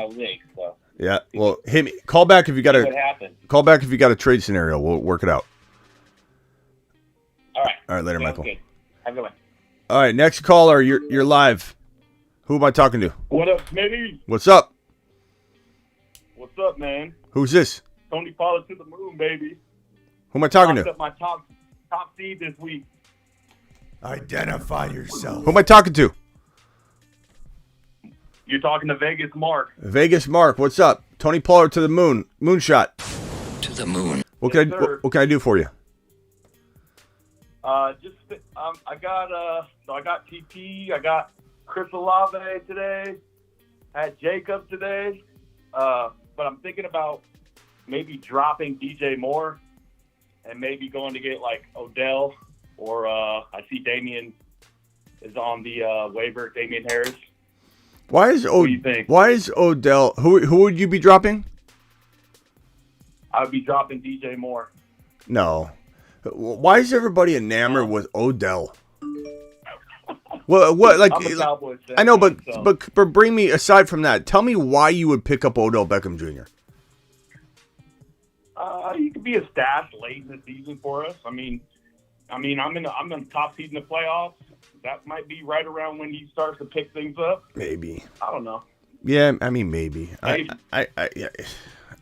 [SPEAKER 8] leagues. So
[SPEAKER 1] yeah, well, hit me. Call back if you got a trade scenario. We'll work it out.
[SPEAKER 8] All right,
[SPEAKER 1] later, Michael.
[SPEAKER 8] Good. Have a good one.
[SPEAKER 1] All right, next caller. You're live. Who am I talking to?
[SPEAKER 9] What up, Smitty?
[SPEAKER 1] What's up?
[SPEAKER 9] What's up, man?
[SPEAKER 1] Who's this?
[SPEAKER 9] Tony Pollard to the moon, baby.
[SPEAKER 1] Who am I talking
[SPEAKER 9] Locked
[SPEAKER 1] to?
[SPEAKER 9] up my top seed this week.
[SPEAKER 3] Identify yourself.
[SPEAKER 1] Who am I talking to?
[SPEAKER 9] You're talking to Vegas Mark.
[SPEAKER 1] Vegas Mark, what's up? Tony Pollard to the moon. Moonshot.
[SPEAKER 4] To the moon.
[SPEAKER 1] What can I do for you?
[SPEAKER 9] I got TP. I got Chris Olave today. I had Jacob today. But I'm thinking about maybe dropping DJ Moore and maybe going to get like Odell, or I see Damian is on the waiver. Damian Harris.
[SPEAKER 1] Why is Odell? Who would you be dropping?
[SPEAKER 9] I would be dropping DJ Moore.
[SPEAKER 1] No. Why is everybody enamored with Odell? What like?
[SPEAKER 9] I'm a Cowboys fan,
[SPEAKER 1] I know, but
[SPEAKER 9] so.
[SPEAKER 1] but bring me aside from that. Tell me why you would pick up Odell Beckham Jr.
[SPEAKER 9] He could be a stash late in the season for us. I'm in the top seed in the playoffs. That might be right around when he starts to pick things up.
[SPEAKER 1] Maybe.
[SPEAKER 9] I don't know.
[SPEAKER 1] Yeah, I mean maybe. I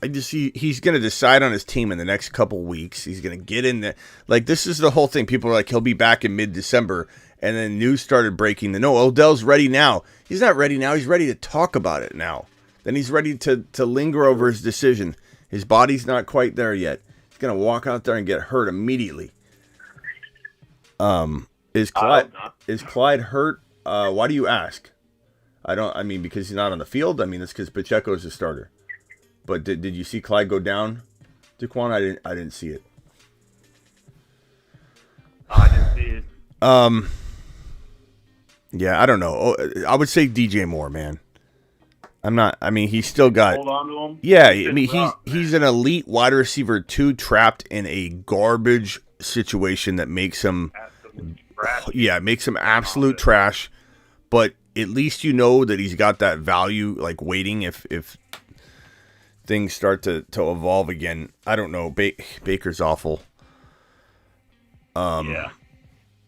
[SPEAKER 1] just see he's going to decide on his team in the next couple weeks. He's going to get in there. Like, this is the whole thing. People are like, he'll be back in mid-December. And then news started breaking. No, Odell's ready now. He's not ready now. He's ready to talk about it now. Then he's ready to linger over his decision. His body's not quite there yet. He's going to walk out there and get hurt immediately. Is Clyde hurt? Why do you ask? Because he's not on the field. It's because Pacheco's the starter. But did you see Clyde go down, Daquan? I didn't see it.
[SPEAKER 9] I didn't see it.
[SPEAKER 1] Yeah, I don't know. I would say DJ Moore, man. He's still got.
[SPEAKER 9] Hold on to him.
[SPEAKER 1] Yeah, he's an elite wide receiver 2 trapped in a garbage situation that makes him. Yeah, it makes him absolute trash. But at least you know that he's got that value, like waiting if things start to evolve again. I don't know. Baker's awful.
[SPEAKER 9] Yeah,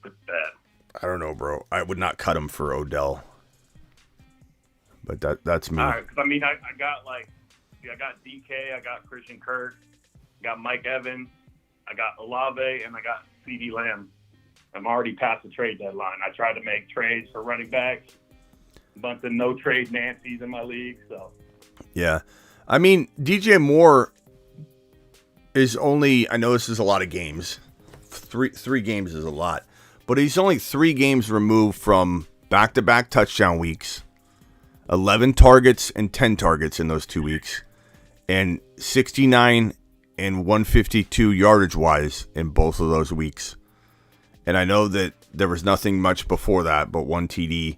[SPEAKER 9] it's bad.
[SPEAKER 1] I don't know, bro. I would not cut him for Odell. But that's me.
[SPEAKER 9] All right, because I got DK, I got Christian Kirk, I got Mike Evans, I got Olave, and I got CeeDee Lamb. I'm already past the trade deadline. I tried to make trades for running backs, a bunch of no trade Nancy's in my league. So
[SPEAKER 1] yeah, DJ Moore is only. I know this is a lot of games. Three games is a lot, but he's only 3 games removed from back-to-back touchdown weeks, 11 targets and 10 targets in those 2 weeks, and 69 and 152 yardage-wise in both of those weeks. And I know that there was nothing much before that, but 1 TD.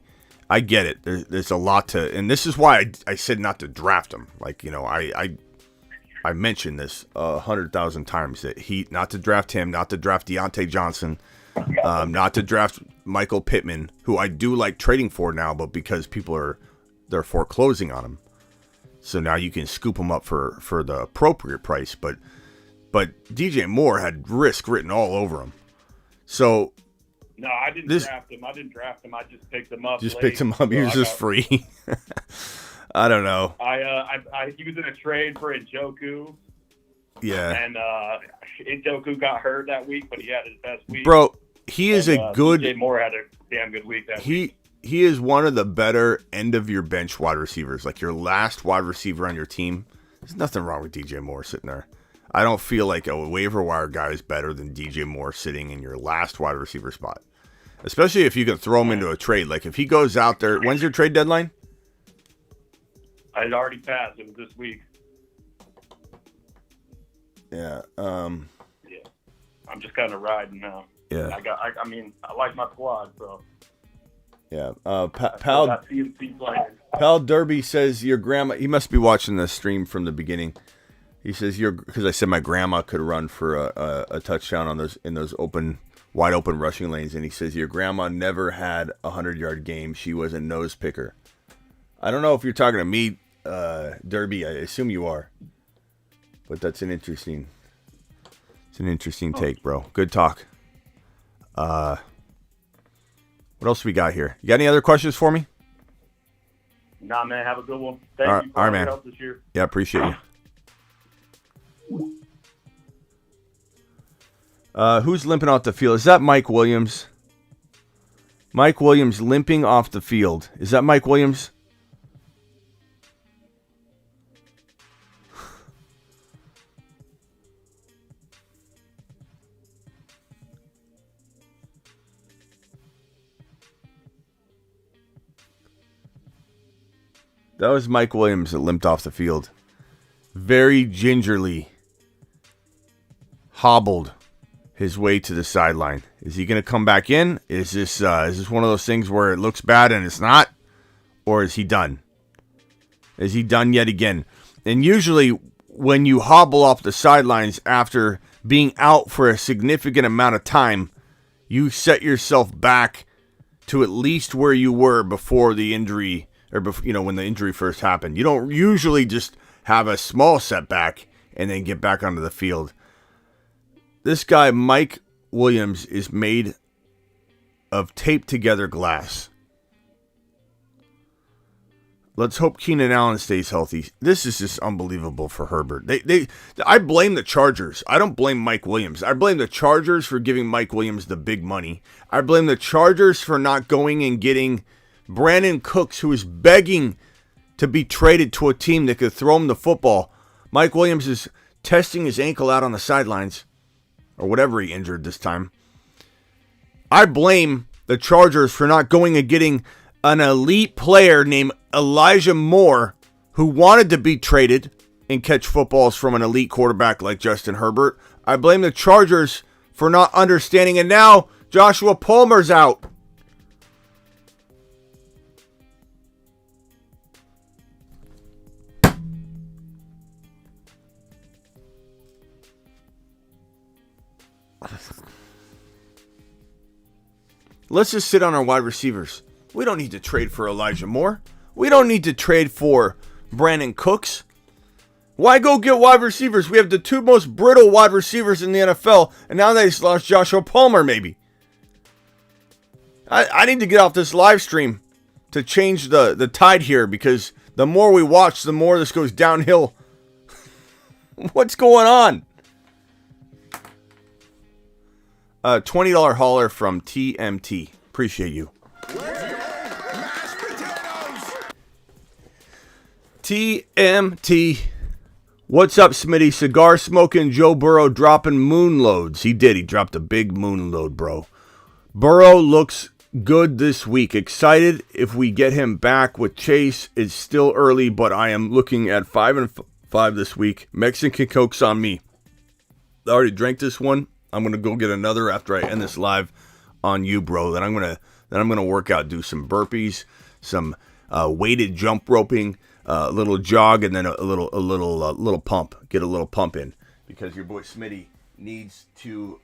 [SPEAKER 1] I get it. There's a lot to, and this is why I said not to draft him. Like, I mentioned this 100,000 times that not to draft him, not to draft Deontay Johnson, not to draft Michael Pittman, who I do like trading for now, but because they're foreclosing on him, so now you can scoop him up for the appropriate price. But DJ Moore had risk written all over him. So
[SPEAKER 9] No, I didn't draft him. I just picked him up.
[SPEAKER 1] Just
[SPEAKER 9] late,
[SPEAKER 1] picked him up.
[SPEAKER 9] so
[SPEAKER 1] He was just free. I don't know.
[SPEAKER 9] He was in a trade for Njoku.
[SPEAKER 1] Yeah.
[SPEAKER 9] And Njoku got hurt that week, but he had his best week.
[SPEAKER 1] Bro, he is a good.
[SPEAKER 9] DJ Moore had a damn good week that week.
[SPEAKER 1] He is one of the better end of your bench wide receivers, like your last wide receiver on your team. There's nothing wrong with DJ Moore sitting there. I don't feel like a waiver wire guy is better than DJ Moore sitting in your last wide receiver spot, especially if you can throw him into a trade. Like if he goes out there, when's your trade deadline?
[SPEAKER 9] I had already passed. It was this week.
[SPEAKER 1] Yeah.
[SPEAKER 9] Yeah. I'm just kind of riding now.
[SPEAKER 1] Yeah.
[SPEAKER 9] I like my squad, so.
[SPEAKER 1] Yeah. Pal Derby says your grandma. He must be watching the stream from the beginning. He says because I said my grandma could run for a touchdown in those wide open rushing lanes, and he says your grandma never had a 100-yard game. She was a nose picker. I don't know if you're talking to me, Derby. I assume you are, but that's an interesting take, bro. Good talk. What else we got here? You got any other questions for me?
[SPEAKER 9] Nah, man. Have a good one. Thank you for
[SPEAKER 1] all right, man.
[SPEAKER 9] your help this year.
[SPEAKER 1] Yeah, appreciate you. Who's limping off the field? Is that Mike Williams? Mike Williams limping off the field. Is that Mike Williams? That was Mike Williams that limped off the field. Very gingerly hobbled his way to the sideline. Is he going to come back in? Is this one of those things where it looks bad and it's not? Or is he done? Is he done yet again? And usually when you hobble off the sidelines after being out for a significant amount of time, you set yourself back to at least where you were before the injury, or before, when the injury first happened. You don't usually just have a small setback and then get back onto the field. This guy, Mike Williams, is made of taped together glass. Let's hope Keenan Allen stays healthy. This is just unbelievable for Herbert. I blame the Chargers. I don't blame Mike Williams. I blame the Chargers for giving Mike Williams the big money. I blame the Chargers for not going and getting Brandon Cooks, who is begging to be traded to a team that could throw him the football. Mike Williams is testing his ankle out on the sidelines, or whatever he injured this time. I blame the Chargers for not going and getting an elite player named Elijah Moore, who wanted to be traded and catch footballs from an elite quarterback like Justin Herbert. I blame the Chargers for not understanding, and now Joshua Palmer's out. Let's just sit on our wide receivers. We don't need to trade for Elijah Moore. We don't need to trade for Brandon Cooks. Why go get wide receivers? We have the two most brittle wide receivers in the NFL, and now they just lost Joshua Palmer, maybe. I need to get off this live stream to change the tide here, because the more we watch, the more this goes downhill. What's going on? $20 hauler from TMT. Appreciate you. TMT. What's up, Smitty? Cigar smoking Joe Burrow dropping moon loads. He did. He dropped a big moon load, bro. Burrow looks good this week. Excited if we get him back with Chase. It's still early, but I am looking at 5-5 this week. Mexican Coke's on me. I already drank this one. I'm gonna go get another after I end this live on you, bro. Then I'm gonna work out, do some burpees, some weighted jump roping, a little jog, and then a little pump. Get a little pump in, because your boy Smitty needs to.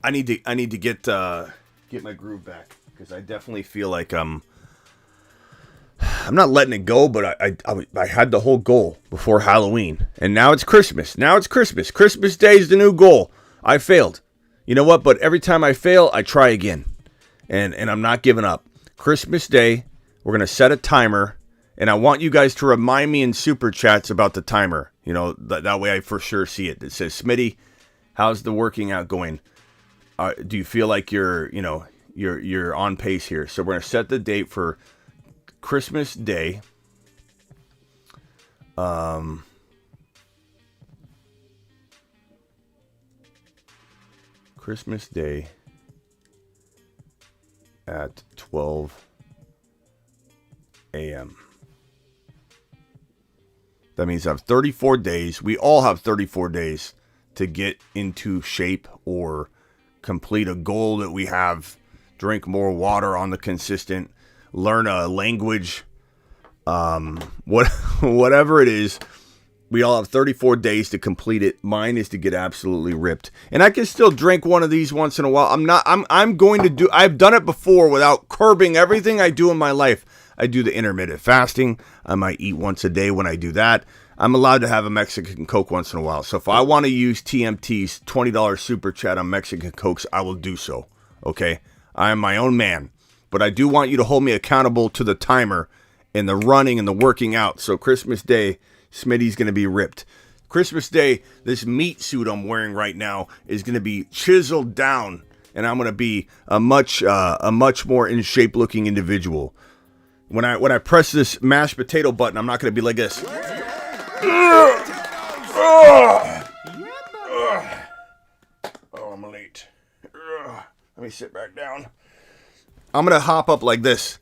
[SPEAKER 1] I need to get my groove back, because I definitely feel like I'm not letting it go, but I had the whole goal before Halloween, and now it's Christmas. Christmas Day is the new goal. I failed. You know what? But every time I fail, I try again. And I'm not giving up. Christmas Day, we're going to set a timer. And I want you guys to remind me in Super Chats about the timer. You know, that way I for sure see it. It says, Smitty, how's the working out going? Do you feel like you're on pace here? So we're going to set the date for Christmas Day. Christmas Day at 12 a.m. That means I have 34 days. We all have 34 days to get into shape or complete a goal that we have. Drink more water on the consistent. Learn a language. Whatever it is. We all have 34 days to complete it. Mine is to get absolutely ripped. And I can still drink one of these once in a while. I've done it before without curbing everything I do in my life. I do the intermittent fasting. I might eat once a day when I do that. I'm allowed to have a Mexican Coke once in a while. So if I want to use TMT's $20 super chat on Mexican Cokes, I will do so. Okay? I am my own man. But I do want you to hold me accountable to the timer and the running and the working out. So Christmas Day, Smitty's going to be ripped. Christmas Day, this meat suit I'm wearing right now is going to be chiseled down, and I'm going to be a much more in shape looking individual. When I press this mashed potato button, I'm not going to be like this. Oh, I'm late. Let me sit back down. I'm going to hop up like this.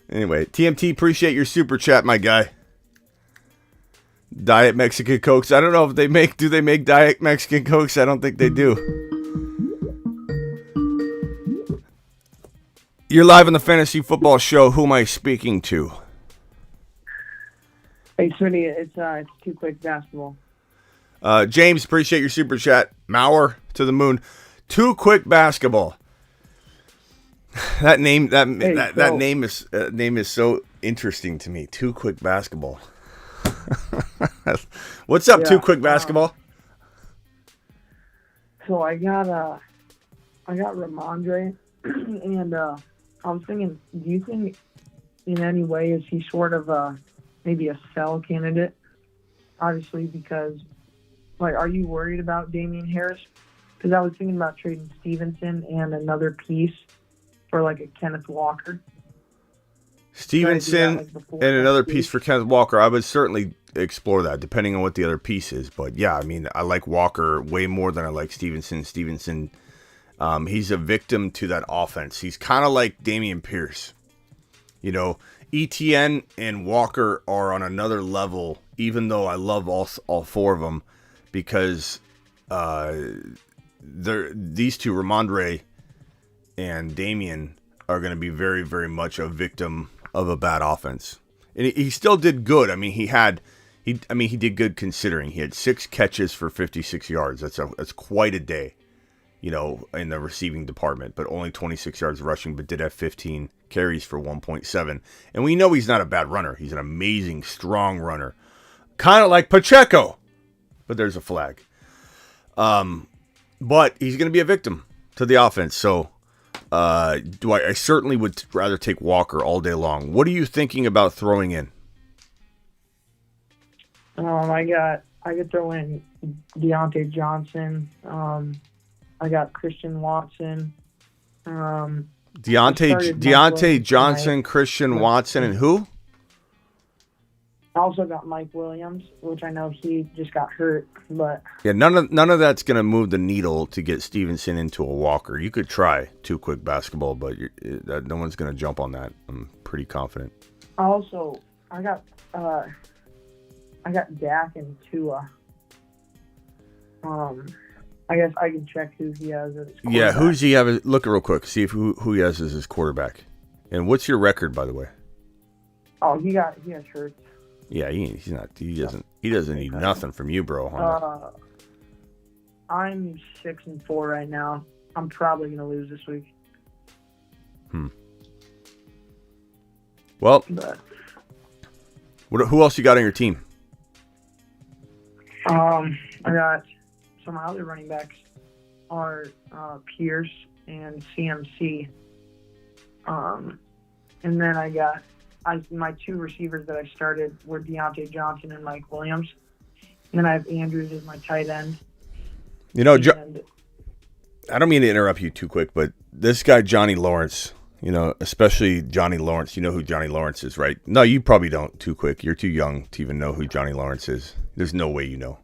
[SPEAKER 1] Anyway, TMT, appreciate your super chat, my guy. Diet Mexican Cokes. I don't know if do they make Diet Mexican Cokes? I don't think they do. You're live on the Fantasy Football Show. Who am I speaking to?
[SPEAKER 10] Hey, Smitty, it's Too Quick Basketball.
[SPEAKER 1] James, appreciate your super chat. Mauer to the moon. Too Quick Basketball. That name name is so interesting to me. Too Quick Basketball. What's up, Too Quick Basketball?
[SPEAKER 10] So I got Ramondre, and I was thinking, do you think in any way is he sort of maybe a sell candidate? Obviously, because are you worried about Damian Harris? Because I was thinking about trading Stevenson and another piece for a Kenneth Walker.
[SPEAKER 1] Stevenson and another piece for Kenneth Walker. I would certainly explore that, depending on what the other piece is. But yeah, I mean, I like Walker way more than I like Stevenson. Stevenson, he's a victim to that offense. He's kind of like Dameon Pierce. You know, ETN and Walker are on another level, even though I love all four of them, because these two, Ramondre and Damian, are going to be very, very much a victim of a bad offense. And he still did good. I mean, he did good considering. He had 6 catches for 56 yards. That's quite a day, you know, in the receiving department. But only 26 yards rushing, but did have 15 carries for 1.7. And we know he's not a bad runner. He's an amazing, strong runner. Kind of like Pacheco. But there's a flag. But he's going to be a victim to the offense. So I certainly would rather take Walker all day long. What are you thinking about throwing in?
[SPEAKER 10] I could throw in Deontay Johnson. I got Christian Watson.
[SPEAKER 1] Deontay Johnson, Christian Watson, and who?
[SPEAKER 10] I also got Mike Williams, which I know he just got hurt, but
[SPEAKER 1] yeah, none of that's going to move the needle to get Stevenson into a Walker. You could try Too Quick Basketball, but no one's going to jump on that. I'm pretty confident.
[SPEAKER 10] Also, I got Dak and Tua. I guess I can check who he has as his quarterback.
[SPEAKER 1] Yeah, who's he have? Look real quick, see if who he has as his quarterback. And what's your record, by the way?
[SPEAKER 10] Oh, he has hurt.
[SPEAKER 1] Yeah, he doesn't need nothing from you, bro.
[SPEAKER 10] I'm 6-4 right now. I'm probably gonna lose this week.
[SPEAKER 1] Well,
[SPEAKER 10] But
[SPEAKER 1] who else you got on your team?
[SPEAKER 10] I got some of my other running backs are Pierce and CMC. And then I got my two receivers that I started were Deontay Johnson and Mike Williams. And then I have Andrews as my tight end.
[SPEAKER 1] You know, I don't mean to interrupt you too quick, but this guy Johnny Lawrence, you know, especially Johnny Lawrence, you know who Johnny Lawrence is, right? No, you probably don't too quick. You're too young to even know who Johnny Lawrence is. There's no way you know.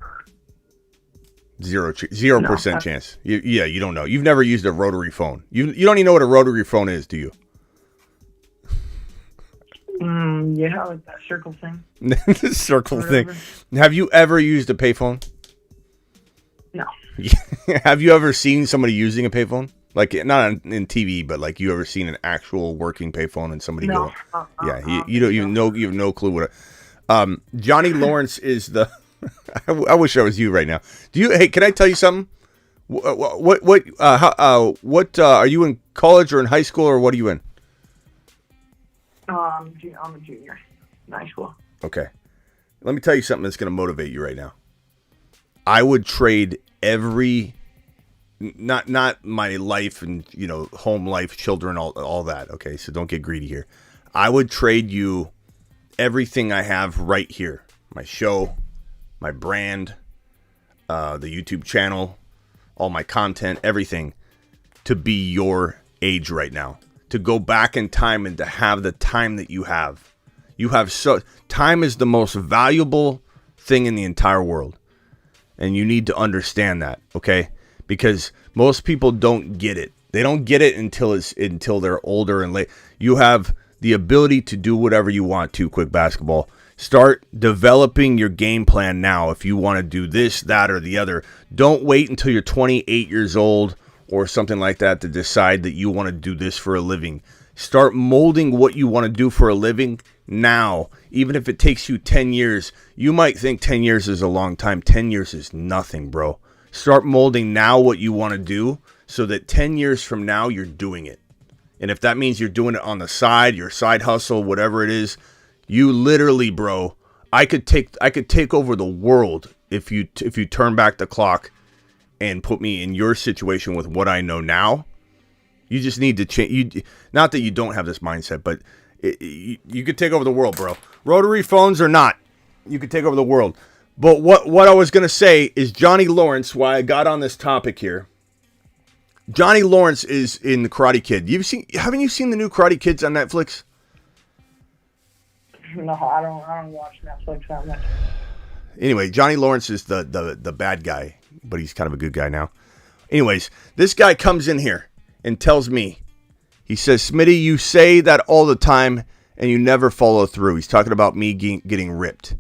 [SPEAKER 1] 0% chance. You don't know. You've never used a rotary phone. You don't even know what a rotary phone is, do you?
[SPEAKER 10] Yeah, like that circle thing.
[SPEAKER 1] The circle thing. Have you ever used a payphone?
[SPEAKER 10] No.
[SPEAKER 1] Have you ever seen somebody using a payphone? Like, not in TV, but like you ever seen an actual working payphone and somebody go? Yeah, you don't even know. You have no clue what. Johnny Lawrence is the. I wish I was you right now. Hey, can I tell you something? What are you in college or in high school or what are you in?
[SPEAKER 10] I'm a junior in high school.
[SPEAKER 1] Okay. Let me tell you something that's going to motivate you right now. I would trade not my life and, you know, home life, children, all that. Okay. So don't get greedy here. I would trade you everything I have right here. My show, my brand, the YouTube channel, all my content, everything to be your age right now. To go back in time and to have the time that you have. Time is the most valuable thing in the entire world. And you need to understand that, okay? Because most people don't get it. They don't get it until they're older and late. You have the ability to do whatever you want to, Quick Basketball. Start developing your game plan now if you want to do this, that, or the other. Don't wait until you're 28 years old or something like that to decide that you want to do this for a living. Start molding what you want to do for a living now. Even if it takes you 10 years, you might think 10 years is a long time. 10 years is nothing, bro. Start molding now what you want to do so that 10 years from now, you're doing it. And if that means you're doing it on the side, your side hustle, whatever it is, you literally, bro, I could take over the world if you turn back the clock and put me in your situation with what I know now. You just need to change. Not that you don't have this mindset, but you could take over the world, bro. Rotary phones or not, you could take over the world. But what I was going to say is Johnny Lawrence, why I got on this topic here. Johnny Lawrence is in the Karate Kid. Haven't you seen the new Karate Kids on Netflix?
[SPEAKER 10] No, I don't watch Netflix that much.
[SPEAKER 1] Anyway, Johnny Lawrence is the bad guy, but he's kind of a good guy now. Anyways, this guy comes in here and tells me, he says, Smitty, you say that all the time and you never follow through. He's talking about me getting ripped.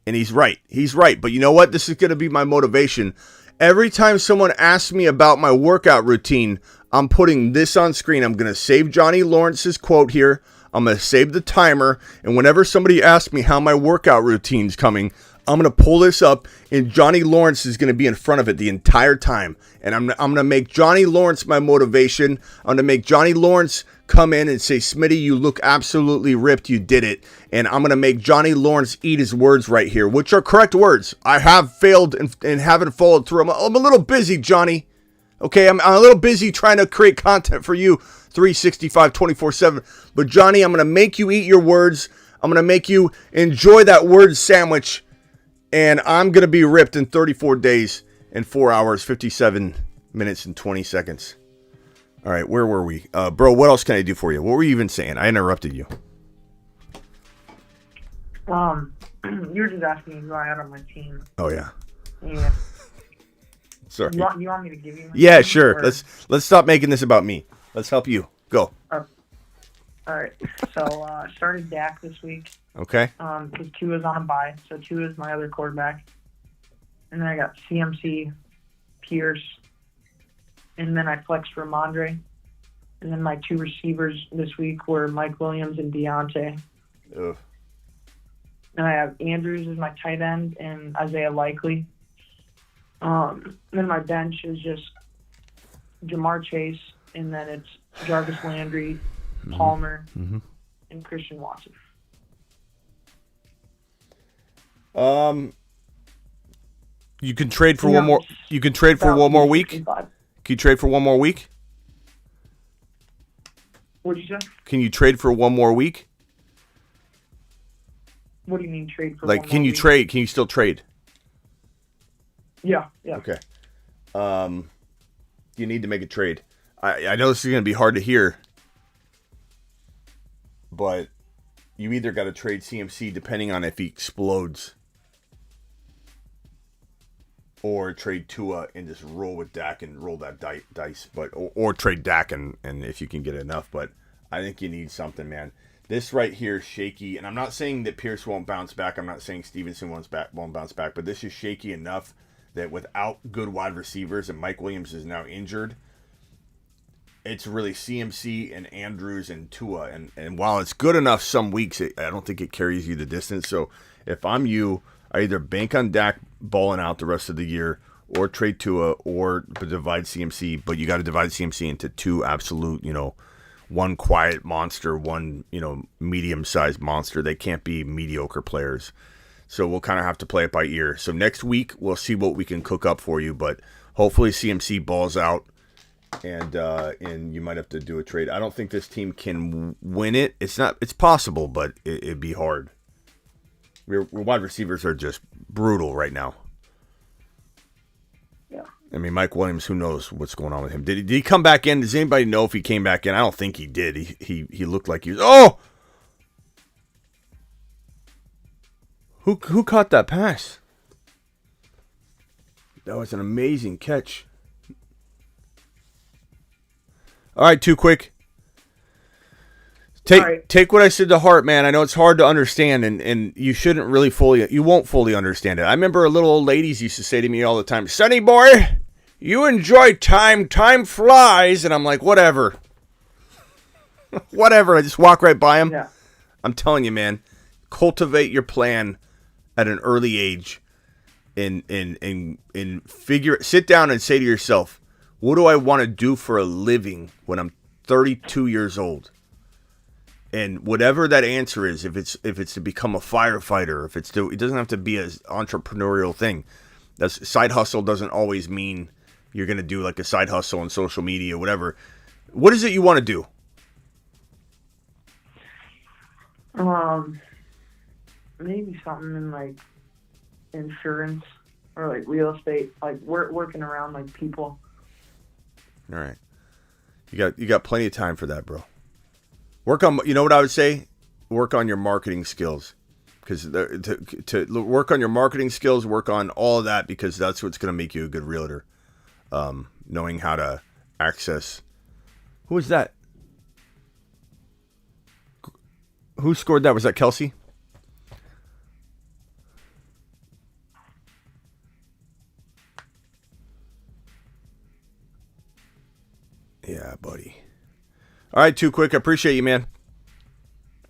[SPEAKER 1] And he's right. He's right. But you know what? This is going to be my motivation. Every time someone asks me about my workout routine, I'm putting this on screen. I'm going to save Johnny Lawrence's quote here. I'm going to save the timer. And whenever somebody asks me how my workout routine's coming, I'm going to pull this up, and Johnny Lawrence is going to be in front of it the entire time. And I'm going to make Johnny Lawrence my motivation. I'm going to make Johnny Lawrence come in and say, Smitty, you look absolutely ripped. You did it. And I'm going to make Johnny Lawrence eat his words right here, which are correct words. I have failed and haven't followed through. I'm a little busy, Johnny. Okay, I'm a little busy trying to create content for you 365, 24/7. But Johnny, I'm going to make you eat your words. I'm going to make you enjoy that word sandwich. And I'm going to be ripped in 34 days and 4 hours, 57 minutes, and 20 seconds. All right, where were we? Bro, what else can I do for you? What were you even saying? I interrupted you.
[SPEAKER 10] You were just asking me who I had on my team.
[SPEAKER 1] Oh, yeah.
[SPEAKER 10] Yeah.
[SPEAKER 1] Sorry.
[SPEAKER 10] You want me to give you my
[SPEAKER 1] Yeah,
[SPEAKER 10] team,
[SPEAKER 1] sure.
[SPEAKER 10] or?
[SPEAKER 1] Let's stop making this about me. Let's help you. Go.
[SPEAKER 10] All right. So I started Dak this week.
[SPEAKER 1] Okay.
[SPEAKER 10] Because Tua's on a bye, so Tua's my other quarterback. And then I got CMC, Pierce, and then I flexed Ramondre. And then my two receivers this week were Mike Williams and Deontay.
[SPEAKER 1] Ugh.
[SPEAKER 10] And I have Andrews as my tight end and Isaiah Likely. Then my bench is just Jamar Chase, and then it's Jarvis Landry, Palmer, and Christian Watson.
[SPEAKER 1] You can trade for one more. You can trade for one more week. Can you trade for one more week?
[SPEAKER 10] What did you say?
[SPEAKER 1] Can you trade for one more week?
[SPEAKER 10] What do you mean trade for?
[SPEAKER 1] Like, can you trade? Can you still trade?
[SPEAKER 10] Yeah.
[SPEAKER 1] Okay. You need to make a trade. I know this is going to be hard to hear, but you either got to trade CMC depending on if he explodes, or trade Tua and just roll with Dak and roll that dice. But or trade Dak and if you can get enough. But I think you need something, man. This right here is shaky, and I'm not saying that Pierce won't bounce back. I'm not saying Stevenson won't bounce back, but this is shaky enough that without good wide receivers, and Mike Williams is now injured, it's really CMC and Andrews and Tua. And while it's good enough some weeks, I don't think it carries you the distance. So if I'm you, I either bank on Dak balling out the rest of the year or trade Tua or divide CMC. But you got to divide CMC into two absolute, one quiet monster, one, medium-sized monster. They can't be mediocre players. So we'll kind of have to play it by ear. So next week, we'll see what we can cook up for you. But hopefully CMC balls out, and you might have to do a trade. I don't think this team can win it. It's possible, but it'd be hard. Your wide receivers are just brutal right now.
[SPEAKER 10] Yeah.
[SPEAKER 1] I mean, Mike Williams, who knows what's going on with him? Did he come back in? Does anybody know if he came back in? I don't think he did. He looked like he was... Oh! Who caught that pass? That was an amazing catch. All right, too quick. Take what I said to heart, man. I know it's hard to understand, and you shouldn't really you won't fully understand it. I remember little old ladies used to say to me all the time, "Sonny boy, you enjoy time flies," and I'm like, whatever. Whatever. I just walk right by them.
[SPEAKER 10] Yeah.
[SPEAKER 1] I'm telling you, man, cultivate your plan at an early age, and sit down and say to yourself, what do I want to do for a living when I'm 32 years old? And whatever that answer is, if it's to become a firefighter, it doesn't have to be an entrepreneurial thing. That's side hustle doesn't always mean you're going to do like a side hustle on social media, whatever. What is it you want to do?
[SPEAKER 10] Maybe something in like insurance or like real estate, like working around like people.
[SPEAKER 1] All right, you got plenty of time for that, bro. Work on, you know what I would say? Work on your marketing skills, because to work on your marketing skills, work on all of that, because that's what's going to make you a good realtor. Knowing how to access. Who was that? Who scored that? Was that Kelsey? Yeah, buddy. All right, too quick. I appreciate you, man.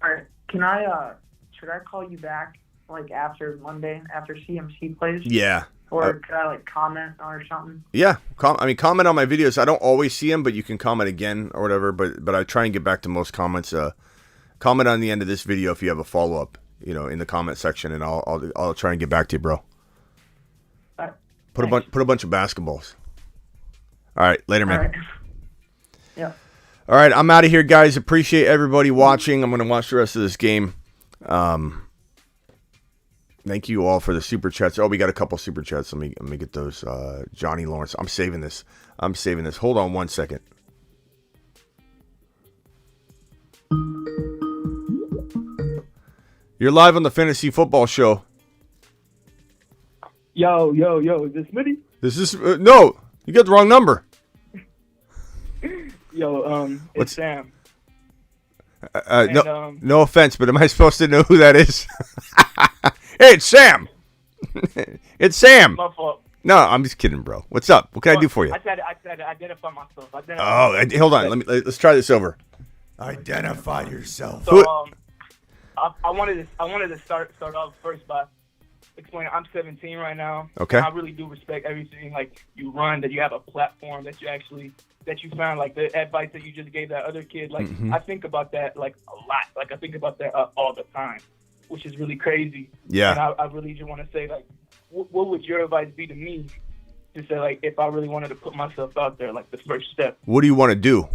[SPEAKER 10] All right. Should I call you back like after Monday, after CMC plays?
[SPEAKER 1] Yeah.
[SPEAKER 10] Or could I like comment or something?
[SPEAKER 1] Yeah. Comment on my videos. I don't always see them, but you can comment again or whatever. But I try and get back to most comments. Comment on the end of this video if you have a follow up, in the comment section, and I'll try and get back to you, bro.
[SPEAKER 10] All right.
[SPEAKER 1] Put a bunch of basketballs. All right, later, man.
[SPEAKER 10] All right. Yeah.
[SPEAKER 1] All right, I'm out of here, guys. Appreciate everybody watching. I'm going to watch the rest of this game. Thank you all for the super chats. Oh, we got a couple super chats. Let me get those. Johnny Lawrence. I'm saving this. Hold on 1 second. You're live on the Fantasy Football Show.
[SPEAKER 9] Yo, is this Smitty?
[SPEAKER 1] This is no. You got the wrong number.
[SPEAKER 9] Yo, it's Sam.
[SPEAKER 1] No offense, but am I supposed to know who that is? Hey, it's Sam. It's Sam.
[SPEAKER 9] My fault.
[SPEAKER 1] No, I'm just kidding, bro. What's up? What can I do for you?
[SPEAKER 9] I said identify myself.
[SPEAKER 1] Hold on. Let's try this over.
[SPEAKER 3] Identify yourself.
[SPEAKER 9] So, I wanted to start off first by explaining I'm 17 right now.
[SPEAKER 1] Okay.
[SPEAKER 9] I really do respect everything like you run, that you have a platform, that you found, like the advice that you just gave that other kid. Like I think about that like a lot. Like I think about that all the time. which is really crazy.
[SPEAKER 1] Yeah.
[SPEAKER 9] And I really just want to say, like, what would your advice be to me to say, like, if I really wanted to put myself out there, like the first step?
[SPEAKER 1] What do you want to do?